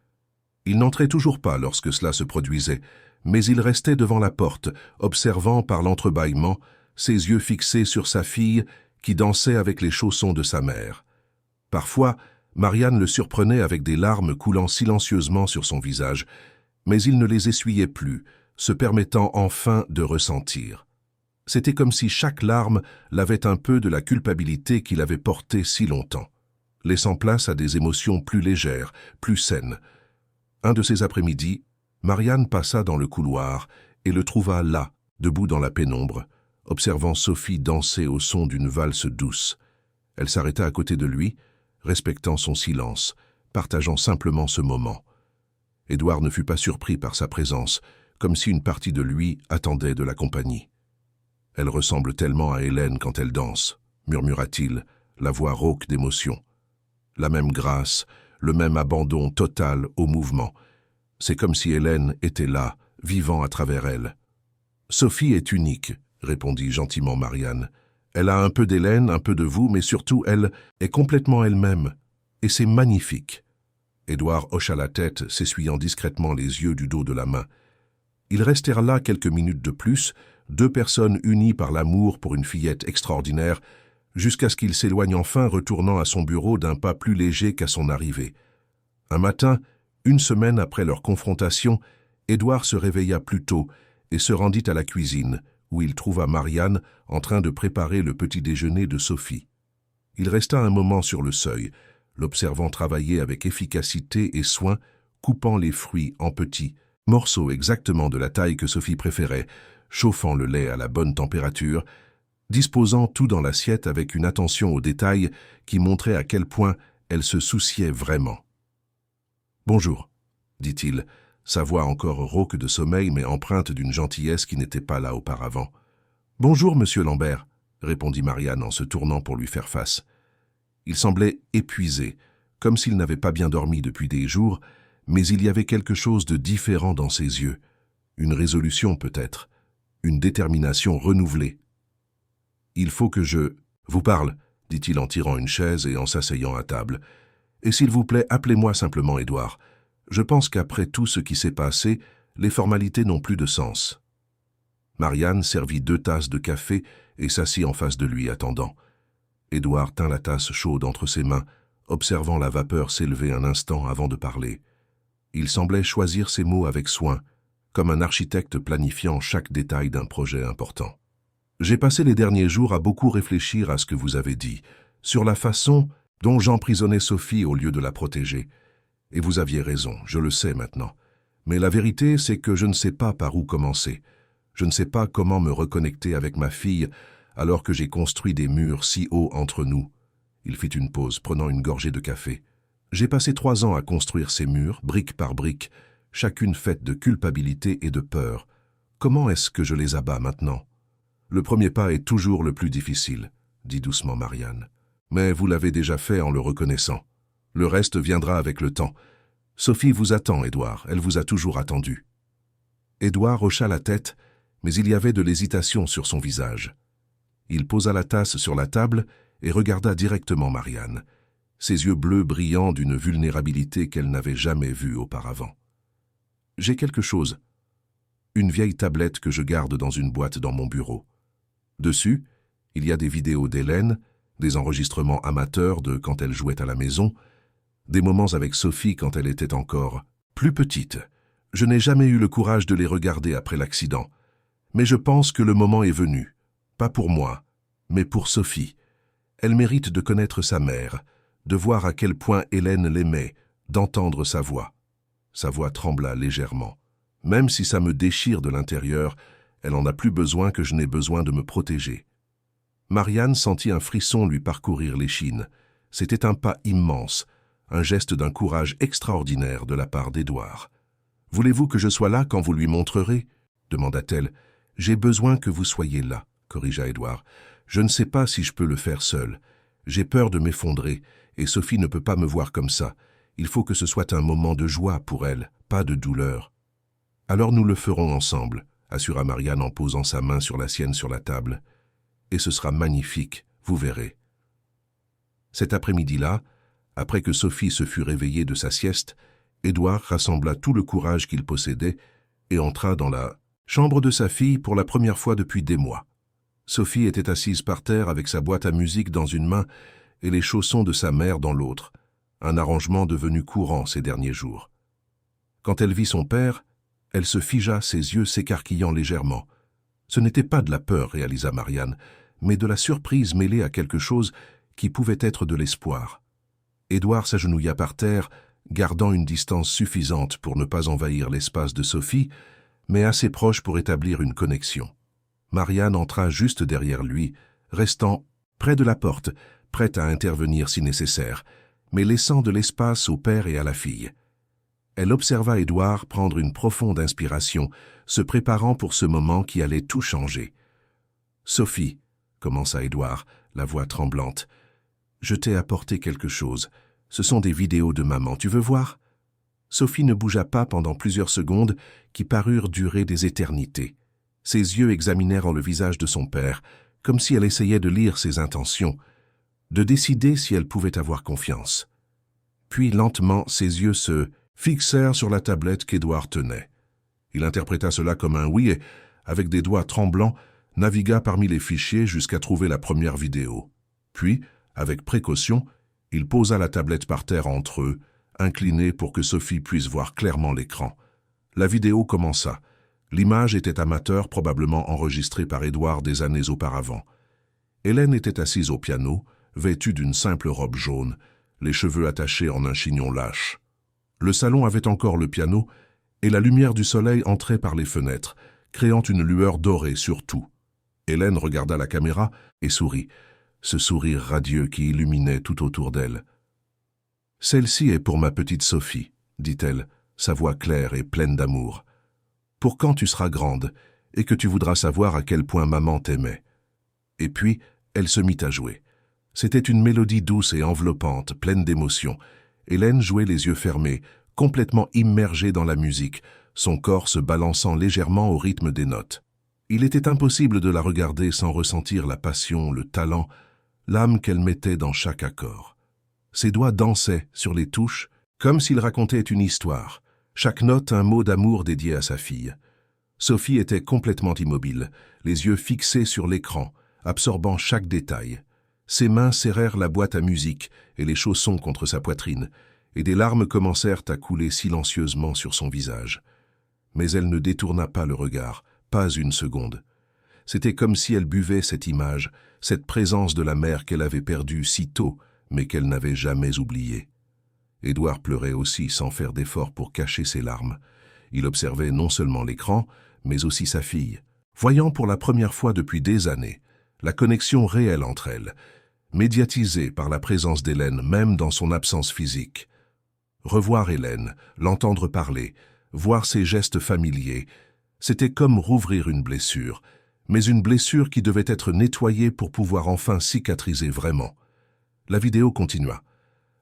Il n'entrait toujours pas lorsque cela se produisait, mais il restait devant la porte, observant par l'entrebâillement, ses yeux fixés sur sa fille qui dansait avec les chaussons de sa mère. Parfois, Marianne le surprenait avec des larmes coulant silencieusement sur son visage, mais il ne les essuyait plus, se permettant enfin de ressentir. C'était comme si chaque larme lavait un peu de la culpabilité qu'il avait portée si longtemps. laissant place à des émotions plus légères, plus saines. Un de ces après-midi, Marianne passa dans le couloir et le trouva là, debout dans la pénombre, observant Sophie danser au son d'une valse douce. Elle s'arrêta à côté de lui, respectant son silence, partageant simplement ce moment. Édouard ne fut pas surpris par sa présence, comme si une partie de lui attendait de la compagnie. « Elle ressemble tellement à Hélène quand elle danse », murmura-t-il, la voix rauque d'émotion. La même grâce, le même abandon total au mouvement. C'est comme si Hélène était là, vivant à travers elle. « Sophie est unique », répondit gentiment Marianne. « Elle a un peu d'Hélène, un peu de vous, mais surtout elle est complètement elle-même. Et c'est magnifique. » Édouard hocha la tête, s'essuyant discrètement les yeux du dos de la main. Ils restèrent là quelques minutes de plus, deux personnes unies par l'amour pour une fillette extraordinaire, jusqu'à ce qu'il s'éloigne enfin, retournant à son bureau d'un pas plus léger qu'à son arrivée. Un matin, une semaine après leur confrontation, Édouard se réveilla plus tôt et se rendit à la cuisine, où il trouva Marianne en train de préparer le petit déjeuner de Sophie. Il resta un moment sur le seuil, l'observant travailler avec efficacité et soin, coupant les fruits en petits morceaux exactement de la taille que Sophie préférait, chauffant le lait à la bonne température, disposant tout dans l'assiette avec une attention aux détails qui montrait à quel point elle se souciait vraiment. « Bonjour », dit-il, sa voix encore rauque de sommeil mais empreinte d'une gentillesse qui n'était pas là auparavant. « Bonjour, monsieur Lambert », répondit Marianne en se tournant pour lui faire face. Il semblait épuisé, comme s'il n'avait pas bien dormi depuis des jours, mais il y avait quelque chose de différent dans ses yeux. Une résolution peut-être, une détermination renouvelée. « Il faut que je vous parle, » dit-il en tirant une chaise et en s'asseyant à table. « Et s'il vous plaît, appelez-moi simplement Édouard. Je pense qu'après tout ce qui s'est passé, les formalités n'ont plus de sens. » Marianne servit 2 tasses de café et s'assit en face de lui, attendant. Édouard tint la tasse chaude entre ses mains, observant la vapeur s'élever un instant avant de parler. Il semblait choisir ses mots avec soin, comme un architecte planifiant chaque détail d'un projet important. « J'ai passé les derniers jours à beaucoup réfléchir à ce que vous avez dit, sur la façon dont j'emprisonnais Sophie au lieu de la protéger. Et vous aviez raison, je le sais maintenant. Mais la vérité, c'est que je ne sais pas par où commencer. Je ne sais pas comment me reconnecter avec ma fille alors que j'ai construit des murs si hauts entre nous. » Il fit une pause, prenant une gorgée de café. « J'ai passé 3 ans à construire ces murs, brique par brique, chacune faite de culpabilité et de peur. Comment est-ce que je les abats maintenant ? Le premier pas est toujours le plus difficile, » dit doucement Marianne. « Mais vous l'avez déjà fait en le reconnaissant. Le reste viendra avec le temps. Sophie vous attend, Édouard, elle vous a toujours attendu. » Édouard hocha la tête, mais il y avait de l'hésitation sur son visage. Il posa la tasse sur la table et regarda directement Marianne, ses yeux bleus brillant d'une vulnérabilité qu'elle n'avait jamais vue auparavant. « J'ai quelque chose. Une vieille tablette que je garde dans une boîte dans mon bureau. Dessus, il y a des vidéos d'Hélène, des enregistrements amateurs de quand elle jouait à la maison, des moments avec Sophie quand elle était encore plus petite. Je n'ai jamais eu le courage de les regarder après l'accident. Mais je pense que le moment est venu. Pas pour moi, mais pour Sophie. Elle mérite de connaître sa mère, de voir à quel point Hélène l'aimait, d'entendre sa voix. » Sa voix trembla légèrement. « Même si ça me déchire de l'intérieur, elle en a plus besoin que je n'ai besoin de me protéger. » Marianne sentit un frisson lui parcourir l'échine. C'était un pas immense, un geste d'un courage extraordinaire de la part d'Édouard. « Voulez-vous que je sois là quand vous lui montrerez ?» demanda-t-elle. « J'ai besoin que vous soyez là, » corrigea Édouard. « Je ne sais pas si je peux le faire seul. J'ai peur de m'effondrer, et Sophie ne peut pas me voir comme ça. Il faut que ce soit un moment de joie pour elle, pas de douleur. »« Alors nous le ferons ensemble, » assura Marianne en posant sa main sur la sienne sur la table. « Et ce sera magnifique, vous verrez. » Cet après-midi-là, après que Sophie se fut réveillée de sa sieste, Édouard rassembla tout le courage qu'il possédait et entra dans la chambre de sa fille pour la première fois depuis des mois. Sophie était assise par terre avec sa boîte à musique dans une main et les chaussons de sa mère dans l'autre, un arrangement devenu courant ces derniers jours. Quand elle vit son père, elle se figea, ses yeux s'écarquillant légèrement. Ce n'était pas de la peur, réalisa Marianne, mais de la surprise mêlée à quelque chose qui pouvait être de l'espoir. Édouard s'agenouilla par terre, gardant une distance suffisante pour ne pas envahir l'espace de Sophie, mais assez proche pour établir une connexion. Marianne entra juste derrière lui, restant près de la porte, prête à intervenir si nécessaire, mais laissant de l'espace au père et à la fille. Elle observa Édouard prendre une profonde inspiration, se préparant pour ce moment qui allait tout changer. « Sophie, » commença Édouard, la voix tremblante, « je t'ai apporté quelque chose. Ce sont des vidéos de maman, tu veux voir ?» Sophie ne bougea pas pendant plusieurs secondes qui parurent durer des éternités. Ses yeux examinèrent le visage de son père, comme si elle essayait de lire ses intentions, de décider si elle pouvait avoir confiance. Puis lentement, ses yeux se fixèrent sur la tablette qu'Édouard tenait. Il interpréta cela comme un oui et, avec des doigts tremblants, navigua parmi les fichiers jusqu'à trouver la première vidéo. Puis, avec précaution, il posa la tablette par terre entre eux, incliné pour que Sophie puisse voir clairement l'écran. La vidéo commença. L'image était amateur, probablement enregistrée par Édouard des années auparavant. Hélène était assise au piano, vêtue d'une simple robe jaune, les cheveux attachés en un chignon lâche. Le salon avait encore le piano, et la lumière du soleil entrait par les fenêtres, créant une lueur dorée sur tout. Hélène regarda la caméra et sourit, ce sourire radieux qui illuminait tout autour d'elle. « Celle-ci est pour ma petite Sophie, » dit-elle, sa voix claire et pleine d'amour. « Pour quand tu seras grande et que tu voudras savoir à quel point maman t'aimait. » Et puis, elle se mit à jouer. C'était une mélodie douce et enveloppante, pleine d'émotion. Hélène jouait les yeux fermés, complètement immergée dans la musique, son corps se balançant légèrement au rythme des notes. Il était impossible de la regarder sans ressentir la passion, le talent, l'âme qu'elle mettait dans chaque accord. Ses doigts dansaient sur les touches, comme s'ils racontaient une histoire, chaque note un mot d'amour dédié à sa fille. Sophie était complètement immobile, les yeux fixés sur l'écran, absorbant chaque détail. Ses mains serrèrent la boîte à musique et les chaussons contre sa poitrine, et des larmes commencèrent à couler silencieusement sur son visage. Mais elle ne détourna pas le regard, pas une seconde. C'était comme si elle buvait cette image, cette présence de la mère qu'elle avait perdue si tôt, mais qu'elle n'avait jamais oubliée. Édouard pleurait aussi sans faire d'effort pour cacher ses larmes. Il observait non seulement l'écran, mais aussi sa fille, voyant pour la première fois depuis des années la connexion réelle entre elles, médiatisée par la présence d'Hélène même dans son absence physique. Revoir Hélène, l'entendre parler, voir ses gestes familiers, c'était comme rouvrir une blessure, mais une blessure qui devait être nettoyée pour pouvoir enfin cicatriser vraiment. La vidéo continua.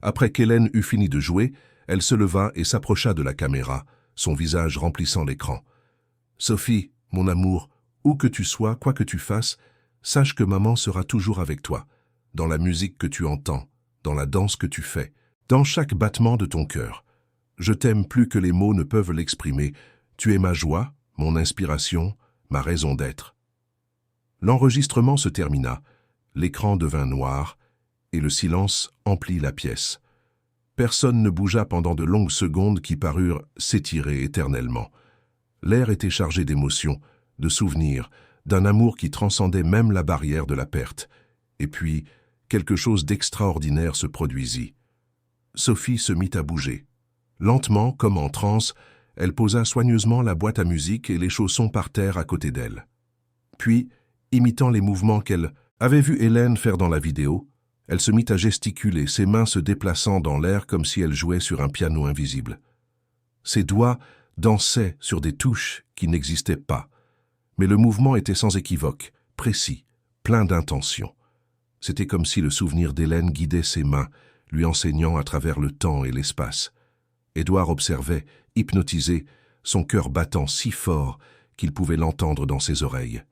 Après qu'Hélène eut fini de jouer, elle se leva et s'approcha de la caméra, son visage remplissant l'écran. « Sophie, mon amour, où que tu sois, quoi que tu fasses, sache que maman sera toujours avec toi, dans la musique que tu entends, dans la danse que tu fais, dans chaque battement de ton cœur. Je t'aime plus que les mots ne peuvent l'exprimer. Tu es ma joie, mon inspiration, ma raison d'être. » L'enregistrement se termina, l'écran devint noir, et le silence emplit la pièce. Personne ne bougea pendant de longues secondes qui parurent s'étirer éternellement. L'air était chargé d'émotions, de souvenirs, d'un amour qui transcendait même la barrière de la perte. Et puis, quelque chose d'extraordinaire se produisit. Sophie se mit à bouger. Lentement, comme en transe, elle posa soigneusement la boîte à musique et les chaussons par terre à côté d'elle. Puis, imitant les mouvements qu'elle avait vu Hélène faire dans la vidéo, elle se mit à gesticuler, ses mains se déplaçant dans l'air comme si elle jouait sur un piano invisible. Ses doigts dansaient sur des touches qui n'existaient pas, mais le mouvement était sans équivoque, précis, plein d'intention. C'était comme si le souvenir d'Hélène guidait ses mains, lui enseignant à travers le temps et l'espace. Édouard observait, hypnotisé, son cœur battant si fort qu'il pouvait l'entendre dans ses oreilles.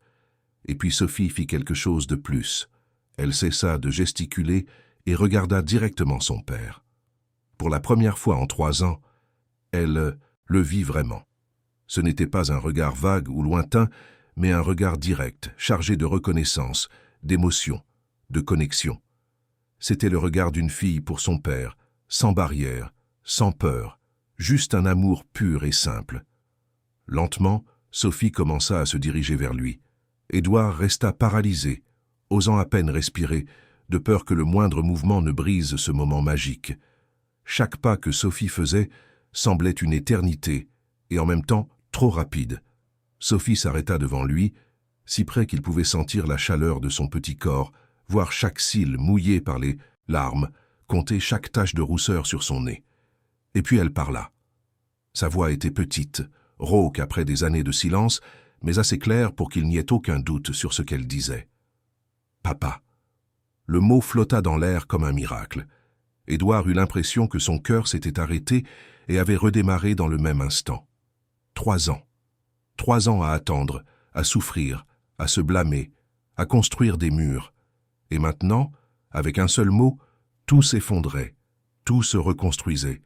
Et puis Sophie fit quelque chose de plus. Elle cessa de gesticuler et regarda directement son père. Pour la première fois en 3 ans, elle le vit vraiment. Ce n'était pas un regard vague ou lointain, mais un regard direct, chargé de reconnaissance, d'émotion, de connexion. C'était le regard d'une fille pour son père, sans barrière, sans peur, juste un amour pur et simple. Lentement, Sophie commença à se diriger vers lui. Édouard resta paralysé, osant à peine respirer, de peur que le moindre mouvement ne brise ce moment magique. Chaque pas que Sophie faisait semblait une éternité, et en même temps trop rapide. Sophie s'arrêta devant lui, si près qu'il pouvait sentir la chaleur de son petit corps, voir chaque cil mouillé par les larmes, compter chaque tache de rousseur sur son nez. Et puis elle parla. Sa voix était petite, rauque après des années de silence, mais assez claire pour qu'il n'y ait aucun doute sur ce qu'elle disait. « Papa ». Le mot flotta dans l'air comme un miracle. Édouard eut l'impression que son cœur s'était arrêté et avait redémarré dans le même instant. 3 ans. 3 ans à attendre, à souffrir, à se blâmer, à construire des murs. Et maintenant, avec un seul mot, tout s'effondrait, tout se reconstruisait,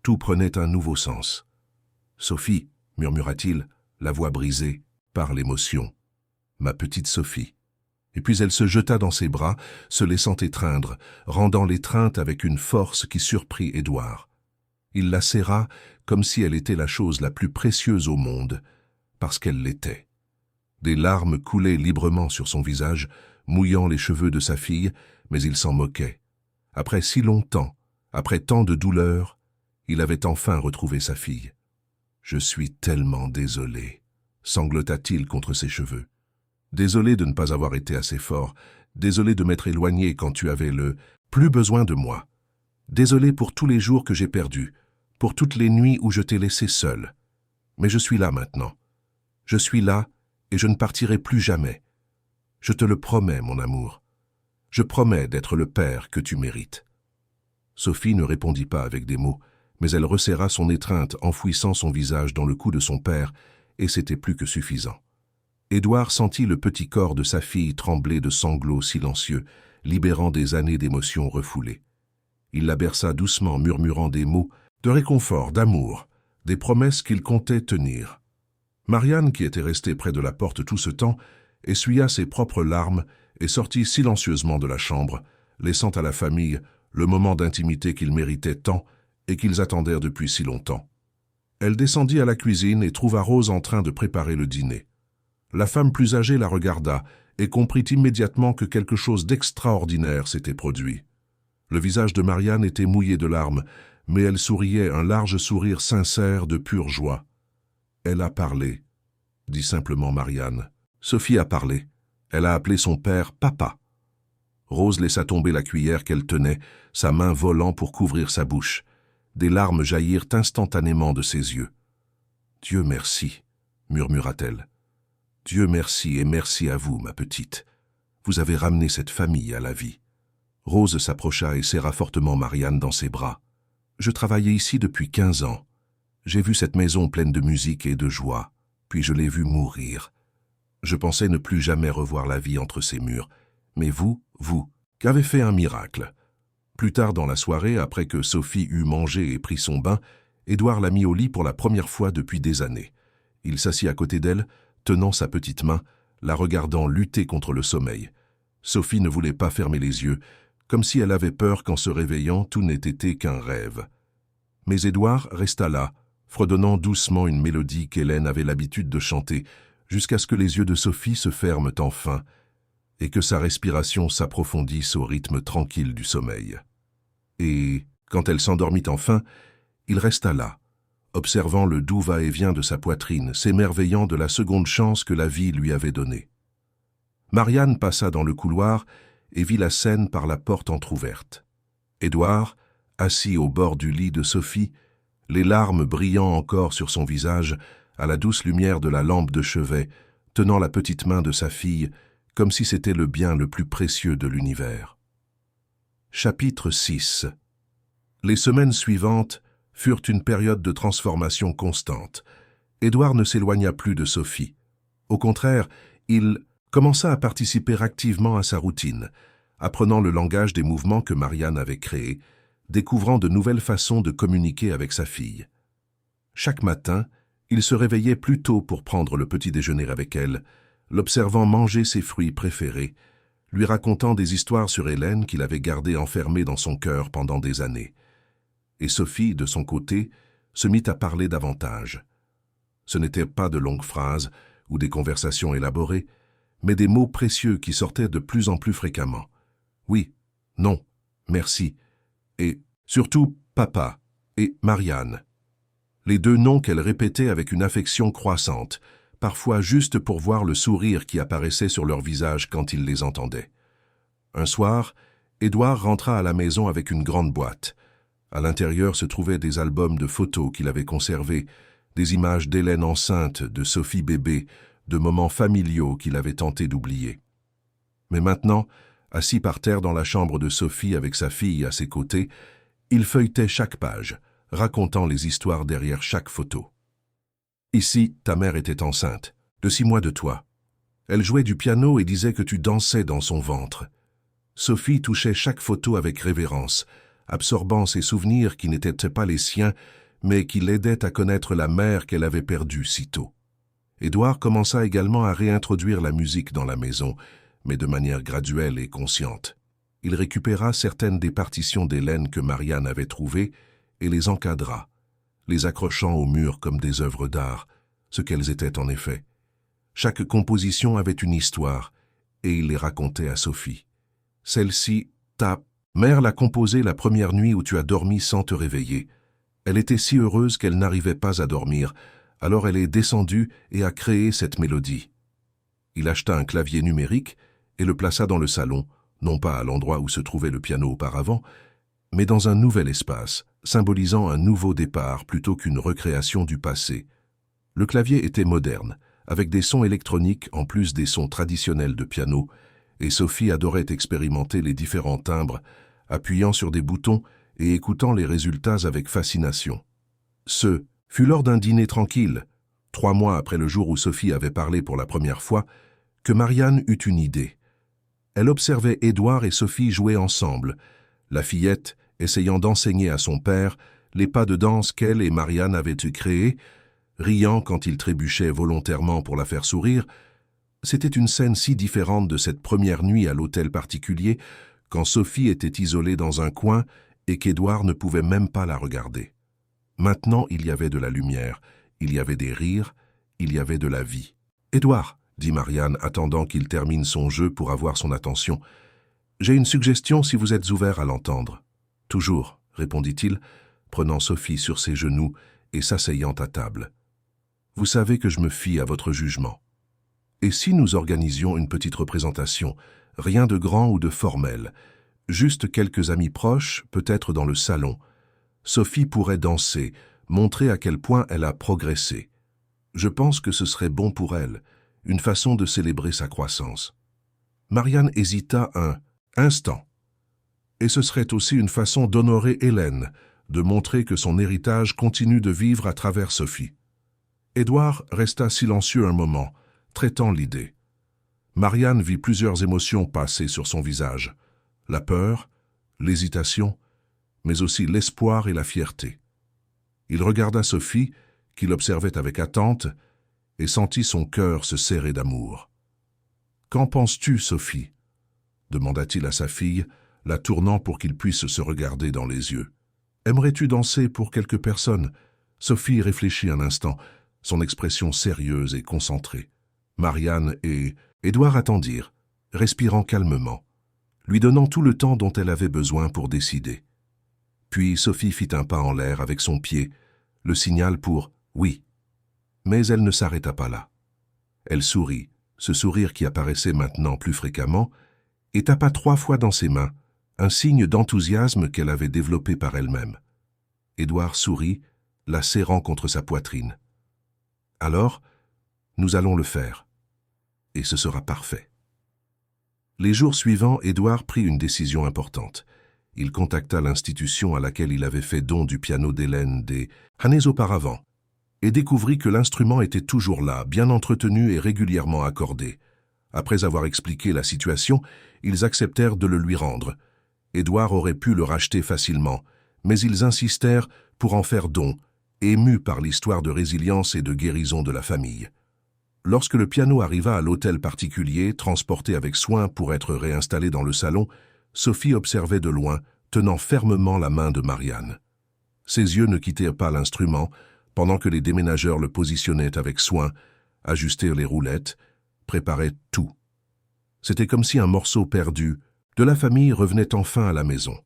tout prenait un nouveau sens. « Sophie », murmura-t-il, la voix brisée par l'émotion. « Ma petite Sophie ». Et puis elle se jeta dans ses bras, se laissant étreindre, rendant l'étreinte avec une force qui surprit Édouard. Il la serra comme si elle était la chose la plus précieuse au monde, parce qu'elle l'était. Des larmes coulaient librement sur son visage, mouillant les cheveux de sa fille, mais il s'en moquait. Après si longtemps, après tant de douleur, il avait enfin retrouvé sa fille. « Je suis tellement désolé », sanglota-t-il contre ses cheveux. Désolé de ne pas avoir été assez fort, désolé de m'être éloigné quand tu avais plus besoin de moi. Désolé pour tous les jours que j'ai perdus, pour toutes les nuits où je t'ai laissé seul. Mais je suis là maintenant. Je suis là et je ne partirai plus jamais. Je te le promets, mon amour. Je promets d'être le père que tu mérites. Sophie ne répondit pas avec des mots, mais elle resserra son étreinte enfouissant son visage dans le cou de son père, et c'était plus que suffisant. Édouard sentit le petit corps de sa fille trembler de sanglots silencieux, libérant des années d'émotions refoulées. Il la berça doucement, murmurant des mots de réconfort, d'amour, des promesses qu'il comptait tenir. Marianne, qui était restée près de la porte tout ce temps, essuya ses propres larmes et sortit silencieusement de la chambre, laissant à la famille le moment d'intimité qu'ils méritaient tant et qu'ils attendirent depuis si longtemps. Elle descendit à la cuisine et trouva Rose en train de préparer le dîner. La femme plus âgée la regarda et comprit immédiatement que quelque chose d'extraordinaire s'était produit. Le visage de Marianne était mouillé de larmes, mais elle souriait un large sourire sincère de pure joie. « Elle a parlé », dit simplement Marianne. Sophie a parlé. Elle a appelé son père « papa ». Rose laissa tomber la cuillère qu'elle tenait, sa main volant pour couvrir sa bouche. Des larmes jaillirent instantanément de ses yeux. « Dieu merci », murmura-t-elle. « Dieu merci et merci à vous, ma petite. Vous avez ramené cette famille à la vie. » Rose s'approcha et serra fortement Marianne dans ses bras. « Je travaillais ici depuis 15 ans. J'ai vu cette maison pleine de musique et de joie, puis je l'ai vue mourir. Je pensais ne plus jamais revoir la vie entre ces murs. Mais vous, qu'avez fait un miracle. » Plus tard dans la soirée, après que Sophie eut mangé et pris son bain, Édouard la mit au lit pour la première fois depuis des années. Il s'assit à côté d'elle, tenant sa petite main, la regardant lutter contre le sommeil. Sophie ne voulait pas fermer les yeux, comme si elle avait peur qu'en se réveillant, tout n'ait été qu'un rêve. Mais Édouard resta là, fredonnant doucement une mélodie qu'Hélène avait l'habitude de chanter, jusqu'à ce que les yeux de Sophie se ferment enfin, et que sa respiration s'approfondisse au rythme tranquille du sommeil. Et, quand elle s'endormit enfin, il resta là, observant le doux va-et-vient de sa poitrine, s'émerveillant de la seconde chance que la vie lui avait donnée. Marianne passa dans le couloir et vit la scène par la porte entr'ouverte. Édouard, assis au bord du lit de Sophie, les larmes brillant encore sur son visage, à la douce lumière de la lampe de chevet, tenant la petite main de sa fille, comme si c'était le bien le plus précieux de l'univers. Chapitre 6. Les semaines suivantes furent une période de transformation constante. Édouard ne s'éloigna plus de Sophie. Au contraire, il commença à participer activement à sa routine, apprenant le langage des mouvements que Marianne avait créés, découvrant de nouvelles façons de communiquer avec sa fille. Chaque matin, il se réveillait plus tôt pour prendre le petit déjeuner avec elle, l'observant manger ses fruits préférés, lui racontant des histoires sur Hélène qu'il avait gardées enfermées dans son cœur pendant des années. Et Sophie, de son côté, se mit à parler davantage. Ce n'étaient pas de longues phrases ou des conversations élaborées, mais des mots précieux qui sortaient de plus en plus fréquemment. Oui, non, merci, et surtout papa et Marianne. Les deux noms qu'elle répétait avec une affection croissante, parfois juste pour voir le sourire qui apparaissait sur leur visage quand ils les entendaient. Un soir, Édouard rentra à la maison avec une grande boîte. À l'intérieur se trouvaient des albums de photos qu'il avait conservés, des images d'Hélène enceinte, de Sophie bébé, de moments familiaux qu'il avait tenté d'oublier. Mais maintenant, assis par terre dans la chambre de Sophie avec sa fille à ses côtés, il feuilletait chaque page, racontant les histoires derrière chaque photo. Ici, ta mère était enceinte, de 6 mois de toi. Elle jouait du piano et disait que tu dansais dans son ventre. Sophie touchait chaque photo avec révérence, absorbant ses souvenirs qui n'étaient pas les siens, mais qui l'aidaient à connaître la mère qu'elle avait perdue si tôt. Édouard commença également à réintroduire la musique dans la maison, mais de manière graduelle et consciente. Il récupéra certaines des partitions d'Hélène que Marianne avait trouvées et les encadra, les accrochant au mur comme des œuvres d'art, ce qu'elles étaient en effet. Chaque composition avait une histoire, et il les racontait à Sophie. Celle-ci, ta mère l'a composée la première nuit où tu as dormi sans te réveiller. Elle était si heureuse qu'elle n'arrivait pas à dormir, alors elle est descendue et a créé cette mélodie. Il acheta un clavier numérique et le plaça dans le salon, non pas à l'endroit où se trouvait le piano auparavant, mais dans un nouvel espace, symbolisant un nouveau départ plutôt qu'une recréation du passé. Le clavier était moderne, avec des sons électroniques en plus des sons traditionnels de piano, et Sophie adorait expérimenter les différents timbres, appuyant sur des boutons et écoutant les résultats avec fascination. Ce fut lors d'un dîner tranquille, 3 mois après le jour où Sophie avait parlé pour la première fois, que Marianne eut une idée. Elle observait Édouard et Sophie jouer ensemble, la fillette essayant d'enseigner à son père les pas de danse qu'elle et Marianne avaient créés, riant quand il trébuchait volontairement pour la faire sourire. C'était une scène si différente de cette première nuit à l'hôtel particulier, quand Sophie était isolée dans un coin et qu'Édouard ne pouvait même pas la regarder. Maintenant, il y avait de la lumière, il y avait des rires, il y avait de la vie. « Édouard !» dit Marianne, attendant qu'il termine son jeu pour avoir son attention. « J'ai une suggestion si vous êtes ouvert à l'entendre. »« Toujours, » répondit-il, prenant Sophie sur ses genoux et s'asseyant à table. « Vous savez que je me fie à votre jugement. Et si nous organisions une petite représentation, rien de grand ou de formel, juste quelques amis proches, peut-être dans le salon. Sophie pourrait danser, montrer à quel point elle a progressé. Je pense que ce serait bon pour elle, une façon de célébrer sa croissance. » Marianne hésita un instant. Et ce serait aussi une façon d'honorer Hélène, de montrer que son héritage continue de vivre à travers Sophie. Édouard resta silencieux un moment, traitant l'idée. Marianne vit plusieurs émotions passer sur son visage. La peur, l'hésitation, mais aussi l'espoir et la fierté. Il regarda Sophie, qu'il observait avec attente, et sentit son cœur se serrer d'amour. « Qu'en penses-tu, Sophie ?» demanda-t-il à sa fille, la tournant pour qu'ils puissent se regarder dans les yeux. « Aimerais-tu danser pour quelques personnes ?» Sophie réfléchit un instant, son expression sérieuse et concentrée. Marianne et Édouard attendirent, respirant calmement, lui donnant tout le temps dont elle avait besoin pour décider. Puis Sophie fit un pas en l'air avec son pied, le signal pour « oui ». Mais elle ne s'arrêta pas là. Elle sourit, ce sourire qui apparaissait maintenant plus fréquemment, et tapa 3 fois dans ses mains, un signe d'enthousiasme qu'elle avait développé par elle-même. Édouard sourit, la serrant contre sa poitrine. « Alors, nous allons le faire, et ce sera parfait. » Les jours suivants, Édouard prit une décision importante. Il contacta l'institution à laquelle il avait fait don du piano d'Hélène des années auparavant, et découvrit que l'instrument était toujours là, bien entretenu et régulièrement accordé. Après avoir expliqué la situation, ils acceptèrent de le lui rendre. Édouard aurait pu le racheter facilement, mais ils insistèrent pour en faire don, émus par l'histoire de résilience et de guérison de la famille. Lorsque le piano arriva à l'hôtel particulier, transporté avec soin pour être réinstallé dans le salon, Sophie observait de loin, tenant fermement la main de Marianne. Ses yeux ne quittaient pas l'instrument, pendant que les déménageurs le positionnaient avec soin, ajustaient les roulettes, préparaient tout. C'était comme si un morceau perdu de la famille revenait enfin à la maison.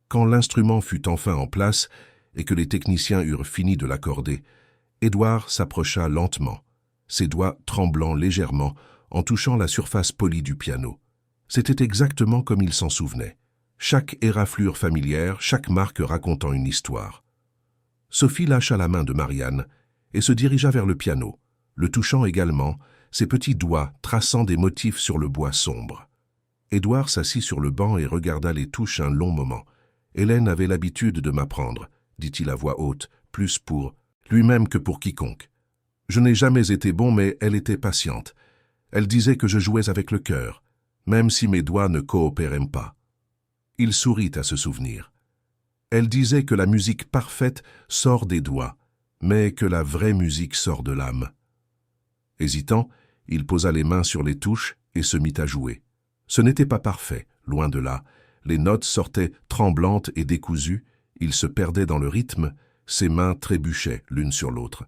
Quand l'instrument fut enfin en place et que les techniciens eurent fini de l'accorder, Édouard s'approcha lentement, ses doigts tremblant légèrement en touchant la surface polie du piano. C'était exactement comme il s'en souvenait. Chaque éraflure familière, chaque marque racontant une histoire. Sophie lâcha la main de Marianne et se dirigea vers le piano, le touchant également, ses petits doigts traçant des motifs sur le bois sombre. Édouard s'assit sur le banc et regarda les touches un long moment. « Hélène avait l'habitude de m'apprendre, dit-il à voix haute, plus pour lui-même que pour quiconque. Je n'ai jamais été bon, mais elle était patiente. Elle disait que je jouais avec le cœur, même si mes doigts ne coopéraient pas. » Il sourit à ce souvenir. Elle disait que la musique parfaite sort des doigts, mais que la vraie musique sort de l'âme. Hésitant, il posa les mains sur les touches et se mit à jouer. Ce n'était pas parfait, loin de là. Les notes sortaient tremblantes et décousues, il se perdait dans le rythme, ses mains trébuchaient l'une sur l'autre.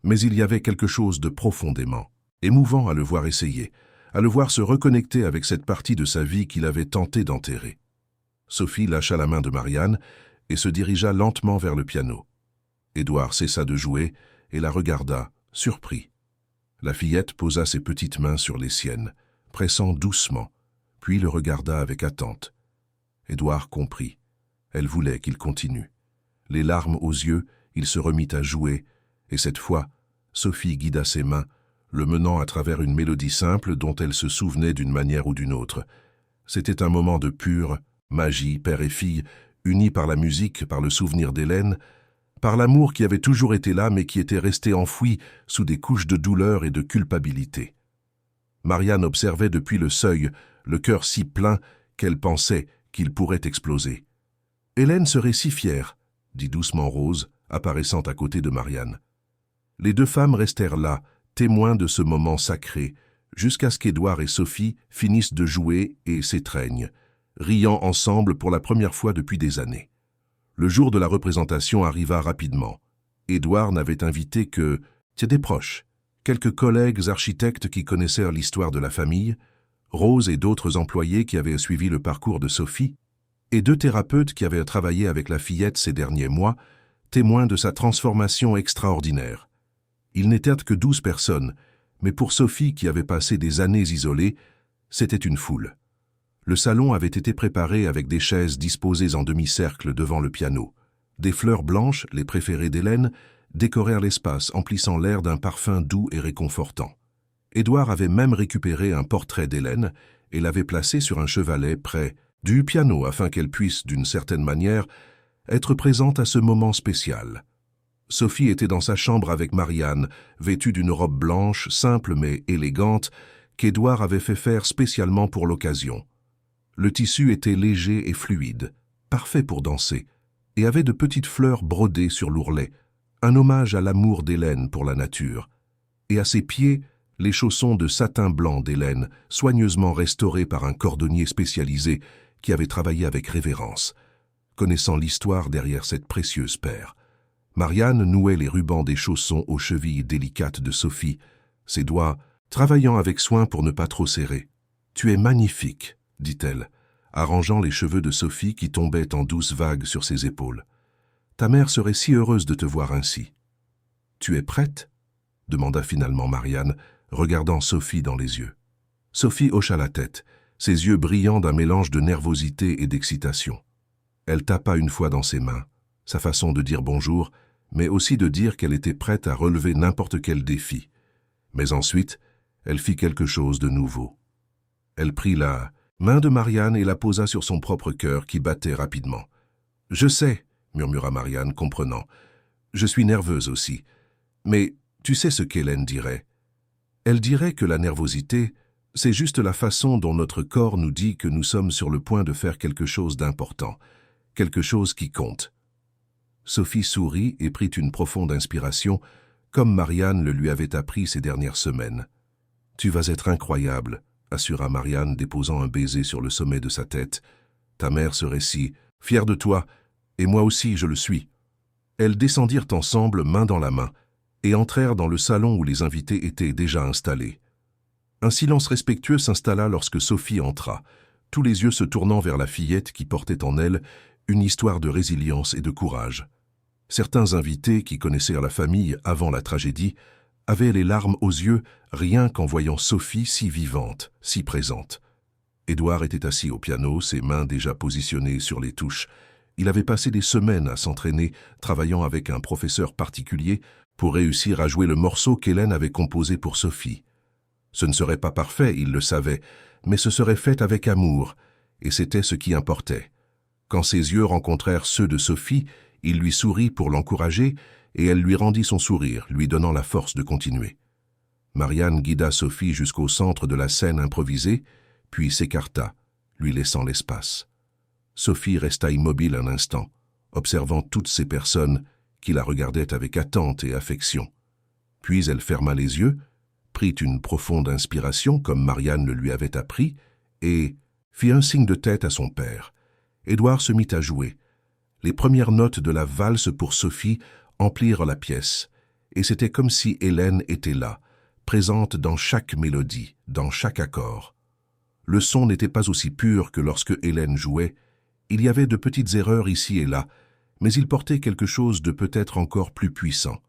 Mais il y avait quelque chose de profondément émouvant à le voir essayer, à le voir se reconnecter avec cette partie de sa vie qu'il avait tenté d'enterrer. Sophie lâcha la main de Marianne et se dirigea lentement vers le piano. Édouard cessa de jouer et la regarda, surpris. La fillette posa ses petites mains sur les siennes, pressant doucement, puis le regarda avec attente. Édouard comprit. Elle voulait qu'il continue. Les larmes aux yeux, il se remit à jouer, et cette fois, Sophie guida ses mains, le menant à travers une mélodie simple dont elle se souvenait d'une manière ou d'une autre. C'était un moment de pure magie, père et fille, unis par la musique, par le souvenir d'Hélène, par l'amour qui avait toujours été là mais qui était resté enfoui sous des couches de douleur et de culpabilité. Marianne observait depuis le seuil, le cœur si plein qu'elle pensait qu'il pourrait exploser. « Hélène serait si fière », dit doucement Rose, apparaissant à côté de Marianne. Les deux femmes restèrent là, témoins de ce moment sacré, jusqu'à ce qu'Édouard et Sophie finissent de jouer et s'étreignent, riant ensemble pour la première fois depuis des années. Le jour de la représentation arriva rapidement. Édouard n'avait invité que des proches, quelques collègues architectes qui connaissaient l'histoire de la famille, Rose et d'autres employés qui avaient suivi le parcours de Sophie, et 2 thérapeutes qui avaient travaillé avec la fillette ces derniers mois, témoins de sa transformation extraordinaire. Ils n'étaient que 12 personnes, mais pour Sophie qui avait passé des années isolée, c'était une foule. Le salon avait été préparé avec des chaises disposées en demi-cercle devant le piano. Des fleurs blanches, les préférées d'Hélène, décorèrent l'espace, emplissant l'air d'un parfum doux et réconfortant. Édouard avait même récupéré un portrait d'Hélène et l'avait placé sur un chevalet près du piano afin qu'elle puisse, d'une certaine manière, être présente à ce moment spécial. Sophie était dans sa chambre avec Marianne, vêtue d'une robe blanche, simple mais élégante, qu'Édouard avait fait faire spécialement pour l'occasion. Le tissu était léger et fluide, parfait pour danser, et avait de petites fleurs brodées sur l'ourlet, un hommage à l'amour d'Hélène pour la nature, et à ses pieds, les chaussons de satin blanc d'Hélène, soigneusement restaurés par un cordonnier spécialisé qui avait travaillé avec révérence, connaissant l'histoire derrière cette précieuse paire. Marianne nouait les rubans des chaussons aux chevilles délicates de Sophie, ses doigts travaillant avec soin pour ne pas trop serrer. « Tu es magnifique », dit-elle, arrangeant les cheveux de Sophie qui tombaient en douces vagues sur ses épaules. « Ta mère serait si heureuse de te voir ainsi. »« Tu es prête ?» demanda finalement Marianne, regardant Sophie dans les yeux. Sophie hocha la tête, ses yeux brillants d'un mélange de nervosité et d'excitation. Elle tapa une fois dans ses mains, sa façon de dire bonjour, mais aussi de dire qu'elle était prête à relever n'importe quel défi. Mais ensuite, elle fit quelque chose de nouveau. Elle prit la main de Marianne et la posa sur son propre cœur qui battait rapidement. « Je sais, » murmura Marianne, comprenant. « Je suis nerveuse aussi. Mais tu sais ce qu'Hélène dirait. Elle dirait que la nervosité, c'est juste la façon dont notre corps nous dit que nous sommes sur le point de faire quelque chose d'important, quelque chose qui compte. » Sophie sourit et prit une profonde inspiration, comme Marianne le lui avait appris ces dernières semaines. « Tu vas être incroyable, » assura Marianne, déposant un baiser sur le sommet de sa tête. « Ta mère serait si fière de toi, et moi aussi je le suis. » Elles descendirent ensemble, main dans la main, et entrèrent dans le salon où les invités étaient déjà installés. Un silence respectueux s'installa lorsque Sophie entra, tous les yeux se tournant vers la fillette qui portait en elle une histoire de résilience et de courage. Certains invités qui connaissaient la famille avant la tragédie avaient les larmes aux yeux rien qu'en voyant Sophie si vivante, si présente. Édouard était assis au piano, ses mains déjà positionnées sur les touches. Il avait passé des semaines à s'entraîner, travaillant avec un professeur particulier pour réussir à jouer le morceau qu'Hélène avait composé pour Sophie. Ce ne serait pas parfait, il le savait, mais ce serait fait avec amour, et c'était ce qui importait. Quand ses yeux rencontrèrent ceux de Sophie, il lui sourit pour l'encourager, et elle lui rendit son sourire, lui donnant la force de continuer. Marianne guida Sophie jusqu'au centre de la scène improvisée, puis s'écarta, lui laissant l'espace. Sophie resta immobile un instant, observant toutes ces personnes qui la regardaient avec attente et affection. Puis elle ferma les yeux, prit une profonde inspiration comme Marianne le lui avait appris, et fit un signe de tête à son père. Édouard se mit à jouer. Les premières notes de la valse pour Sophie emplirent la pièce, et c'était comme si Hélène était là, présente dans chaque mélodie, dans chaque accord. Le son n'était pas aussi pur que lorsque Hélène jouait, il y avait de petites erreurs ici et là, mais il portait quelque chose de peut-être encore plus puissant.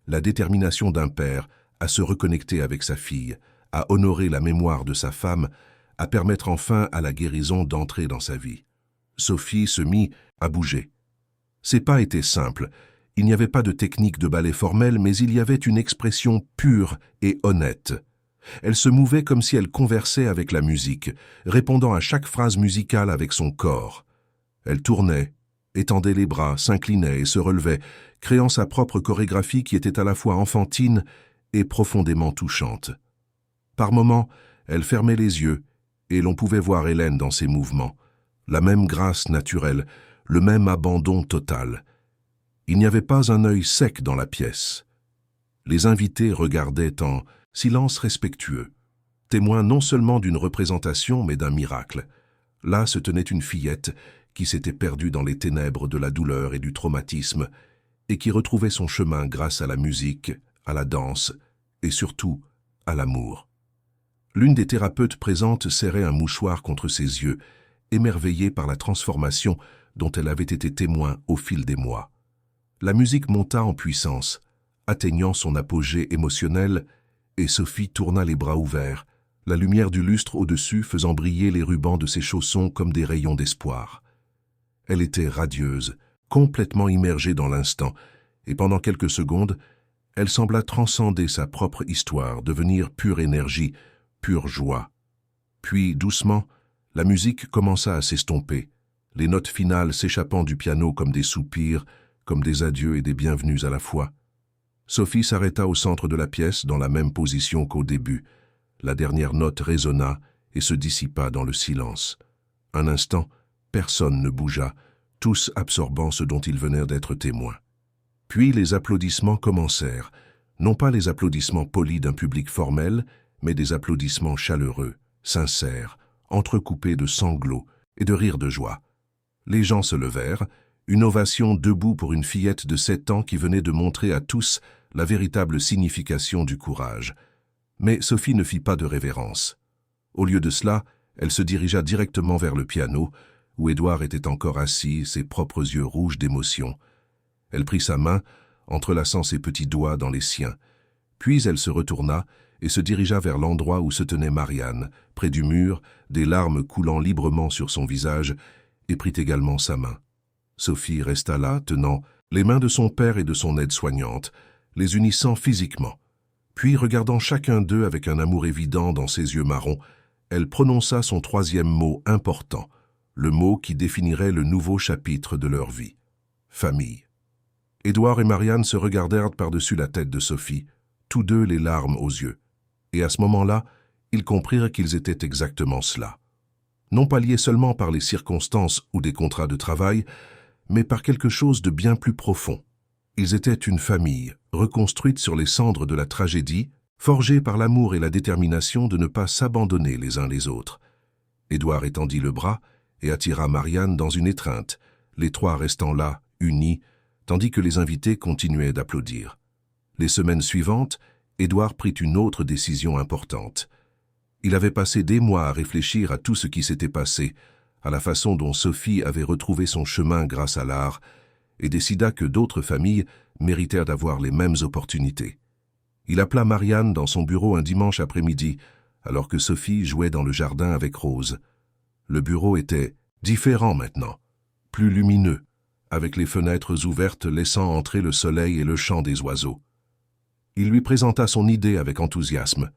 La détermination d'un père à se reconnecter avec sa fille, à honorer la mémoire de sa femme, à permettre enfin à la guérison d'entrer dans sa vie. Sophie se mit à bouger. Ses pas étaient simples. Il n'y avait pas de technique de ballet formelle, mais il y avait une expression pure et honnête. Elle se mouvait comme si elle conversait avec la musique, répondant à chaque phrase musicale avec son corps. Elle tournait, étendait les bras, s'inclinait et se relevait, créant sa propre chorégraphie qui était à la fois enfantine et profondément touchante. Par moments, elle fermait les yeux, et l'on pouvait voir Hélène dans ses mouvements, la même grâce naturelle, le même abandon total. Il n'y avait pas un œil sec dans la pièce. Les invités regardaient en silence respectueux, témoins non seulement d'une représentation mais d'un miracle. Là se tenait une fillette qui s'était perdue dans les ténèbres de la douleur et du traumatisme et qui retrouvait son chemin grâce à la musique, à la danse et surtout à l'amour. L'une des thérapeutes présentes serrait un mouchoir contre ses yeux, émerveillée par la transformation dont elle avait été témoin au fil des mois. La musique monta en puissance, atteignant son apogée émotionnel, et Sophie tourna les bras ouverts, la lumière du lustre au-dessus faisant briller les rubans de ses chaussons comme des rayons d'espoir. Elle était radieuse, complètement immergée dans l'instant, et pendant quelques secondes, elle sembla transcender sa propre histoire, devenir pure énergie, pure joie. Puis, doucement, la musique commença à s'estomper, les notes finales s'échappant du piano comme des soupirs, comme des adieux et des bienvenus à la fois. Sophie s'arrêta au centre de la pièce dans la même position qu'au début. La dernière note résonna et se dissipa dans le silence. Un instant, personne ne bougea, tous absorbant ce dont ils venaient d'être témoins. Puis les applaudissements commencèrent, non pas les applaudissements polis d'un public formel, mais des applaudissements chaleureux, sincères, entrecoupés de sanglots et de rires de joie. Les gens se levèrent, une ovation debout pour une fillette de 7 ans qui venait de montrer à tous la véritable signification du courage. Mais Sophie ne fit pas de révérence. Au lieu de cela, elle se dirigea directement vers le piano, où Édouard était encore assis, ses propres yeux rouges d'émotion. Elle prit sa main, entrelaçant ses petits doigts dans les siens. Puis elle se retourna et se dirigea vers l'endroit où se tenait Marianne, près du mur, des larmes coulant librement sur son visage, et prit également sa main. Sophie resta là, tenant les mains de son père et de son aide-soignante, les unissant physiquement. Puis, regardant chacun d'eux avec un amour évident dans ses yeux marrons, elle prononça son 3e mot important, le mot qui définirait le nouveau chapitre de leur vie. Famille. Édouard et Marianne se regardèrent par-dessus la tête de Sophie, tous deux les larmes aux yeux. Et à ce moment-là, ils comprirent qu'ils étaient exactement cela. Non pas liés seulement par les circonstances ou des contrats de travail, mais par quelque chose de bien plus profond. Ils étaient une famille, reconstruite sur les cendres de la tragédie, forgée par l'amour et la détermination de ne pas s'abandonner les uns les autres. Édouard étendit le bras et attira Marianne dans une étreinte, les trois restant là, unis, tandis que les invités continuaient d'applaudir. Les semaines suivantes, Édouard prit une autre décision importante. Il avait passé des mois à réfléchir à tout ce qui s'était passé, à la façon dont Sophie avait retrouvé son chemin grâce à l'art, et décida que d'autres familles méritèrent d'avoir les mêmes opportunités. Il appela Marianne dans son bureau un dimanche après-midi, alors que Sophie jouait dans le jardin avec Rose. Le bureau était différent maintenant, plus lumineux, avec les fenêtres ouvertes laissant entrer le soleil et le chant des oiseaux. Il lui présenta son idée avec enthousiasme,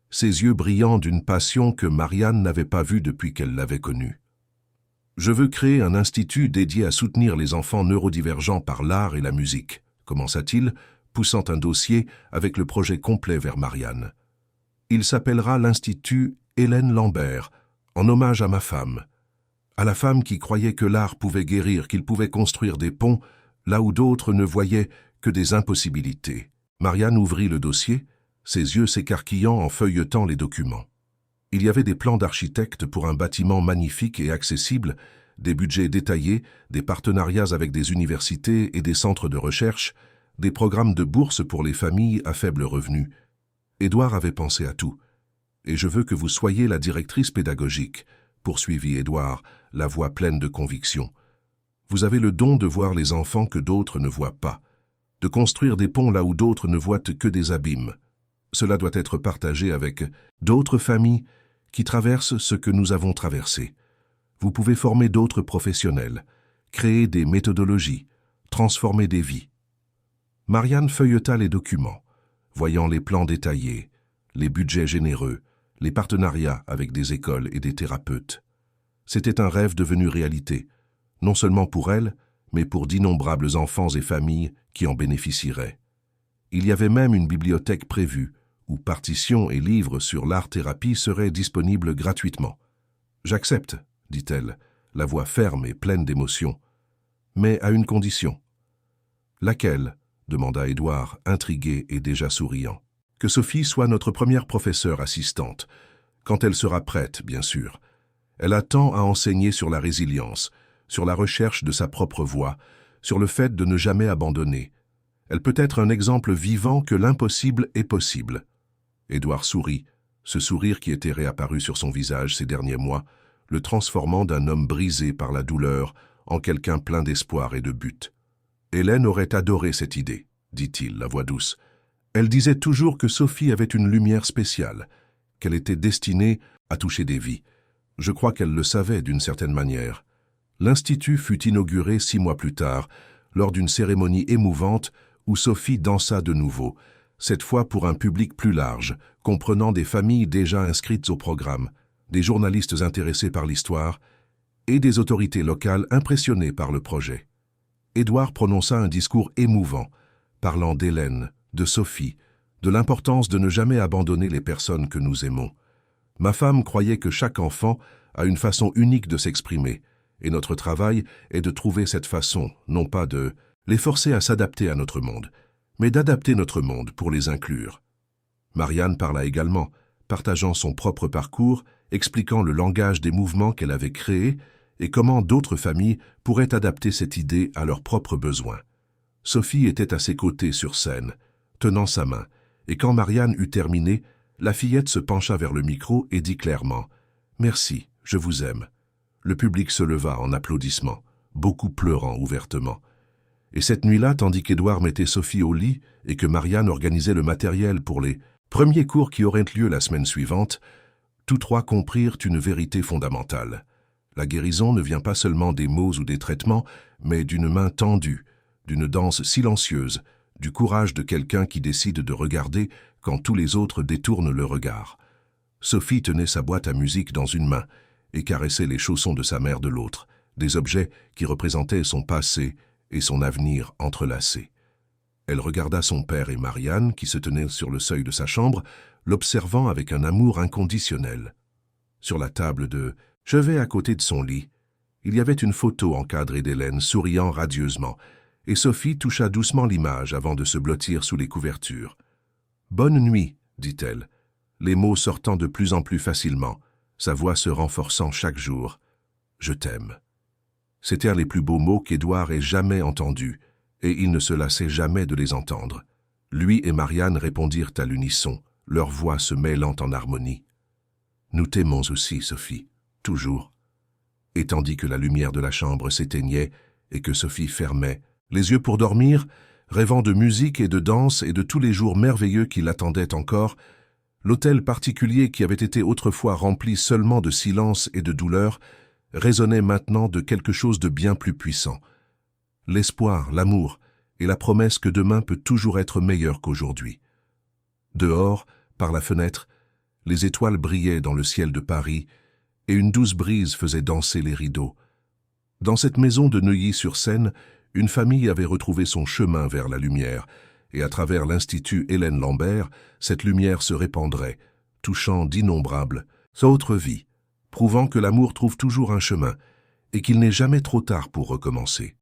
ses yeux brillants d'une passion que Marianne n'avait pas vue depuis qu'elle l'avait connue. « Je veux créer un institut dédié à soutenir les enfants neurodivergents par l'art et la musique », commença-t-il, poussant un dossier avec le projet complet vers Marianne. « Il s'appellera l'Institut Hélène Lambert, en hommage à ma femme. À la femme qui croyait que l'art pouvait guérir, qu'il pouvait construire des ponts, là où d'autres ne voyaient que des impossibilités. » Marianne ouvrit le dossier, ses yeux s'écarquillant en feuilletant les documents. Il y avait des plans d'architecte pour un bâtiment magnifique et accessible, des budgets détaillés, des partenariats avec des universités et des centres de recherche, des programmes de bourse pour les familles à faible revenu. Édouard avait pensé à tout. « Et je veux que vous soyez la directrice pédagogique », poursuivit Édouard, la voix pleine de conviction. « Vous avez le don de voir les enfants que d'autres ne voient pas, de construire des ponts là où d'autres ne voient que des abîmes. Cela doit être partagé avec d'autres familles qui traversent ce que nous avons traversé. Vous pouvez former d'autres professionnels, créer des méthodologies, transformer des vies. » Marianne feuilleta les documents, voyant les plans détaillés, les budgets généreux, les partenariats avec des écoles et des thérapeutes. C'était un rêve devenu réalité, non seulement pour elle, mais pour d'innombrables enfants et familles qui en bénéficieraient. Il y avait même une bibliothèque prévue, où partitions et livres sur l'art-thérapie seraient disponibles gratuitement. « J'accepte, » dit-elle, la voix ferme et pleine d'émotion, « mais à une condition. »« Laquelle ?» demanda Édouard, intrigué et déjà souriant. « Que Sophie soit notre première professeure assistante, quand elle sera prête, bien sûr. Elle a tant à enseigner sur la résilience, sur la recherche de sa propre voie, sur le fait de ne jamais abandonner. Elle peut être un exemple vivant que l'impossible est possible. » Édouard sourit, ce sourire qui était réapparu sur son visage ces derniers mois, le transformant d'un homme brisé par la douleur en quelqu'un plein d'espoir et de but. « Hélène aurait adoré cette idée, » dit-il, la voix douce. « Elle disait toujours que Sophie avait une lumière spéciale, qu'elle était destinée à toucher des vies. Je crois qu'elle le savait d'une certaine manière. » L'institut fut inauguré 6 mois plus tard, lors d'une cérémonie émouvante où Sophie dansa de nouveau, cette fois pour un public plus large, comprenant des familles déjà inscrites au programme, des journalistes intéressés par l'histoire et des autorités locales impressionnées par le projet. Édouard prononça un discours émouvant, parlant d'Hélène, de Sophie, de l'importance de ne jamais abandonner les personnes que nous aimons. Ma femme croyait que chaque enfant a une façon unique de s'exprimer, et notre travail est de trouver cette façon, non pas de les forcer à s'adapter à notre monde, mais d'adapter notre monde pour les inclure. Marianne parla également, partageant son propre parcours, expliquant le langage des mouvements qu'elle avait créés et comment d'autres familles pourraient adapter cette idée à leurs propres besoins. Sophie était à ses côtés sur scène, tenant sa main, et quand Marianne eut terminé, la fillette se pencha vers le micro et dit clairement « Merci, je vous aime ». Le public se leva en applaudissements, beaucoup pleurant ouvertement. Et cette nuit-là, tandis qu'Édouard mettait Sophie au lit et que Marianne organisait le matériel pour les premiers cours qui auraient lieu la semaine suivante, tous trois comprirent une vérité fondamentale. La guérison ne vient pas seulement des mots ou des traitements, mais d'une main tendue, d'une danse silencieuse, du courage de quelqu'un qui décide de regarder quand tous les autres détournent le regard. Sophie tenait sa boîte à musique dans une main et caressait les chaussons de sa mère de l'autre, des objets qui représentaient son passé et son avenir entrelacés. Elle regarda son père et Marianne, qui se tenaient sur le seuil de sa chambre, l'observant avec un amour inconditionnel. Sur la table de chevet à côté de son lit, il y avait une photo encadrée d'Hélène souriant radieusement, et Sophie toucha doucement l'image avant de se blottir sous les couvertures. « Bonne nuit », dit-elle, les mots sortant de plus en plus facilement, sa voix se renforçant chaque jour. « Je t'aime ». C'étaient les plus beaux mots qu'Édouard ait jamais entendus, et il ne se lassait jamais de les entendre. Lui et Marianne répondirent à l'unisson, leurs voix se mêlant en harmonie. « Nous t'aimons aussi, Sophie, toujours. » Et tandis que la lumière de la chambre s'éteignait et que Sophie fermait les yeux pour dormir, rêvant de musique et de danse et de tous les jours merveilleux qui l'attendaient encore, l'hôtel particulier qui avait été autrefois rempli seulement de silence et de douleur résonnait maintenant de quelque chose de bien plus puissant. L'espoir, l'amour et la promesse que demain peut toujours être meilleur qu'aujourd'hui. Dehors, par la fenêtre, les étoiles brillaient dans le ciel de Paris et une douce brise faisait danser les rideaux. Dans cette maison de Neuilly-sur-Seine, une famille avait retrouvé son chemin vers la lumière, et à travers l'Institut Hélène Lambert, cette lumière se répandrait, touchant d'innombrables autres vies, prouvant que l'amour trouve toujours un chemin et qu'il n'est jamais trop tard pour recommencer.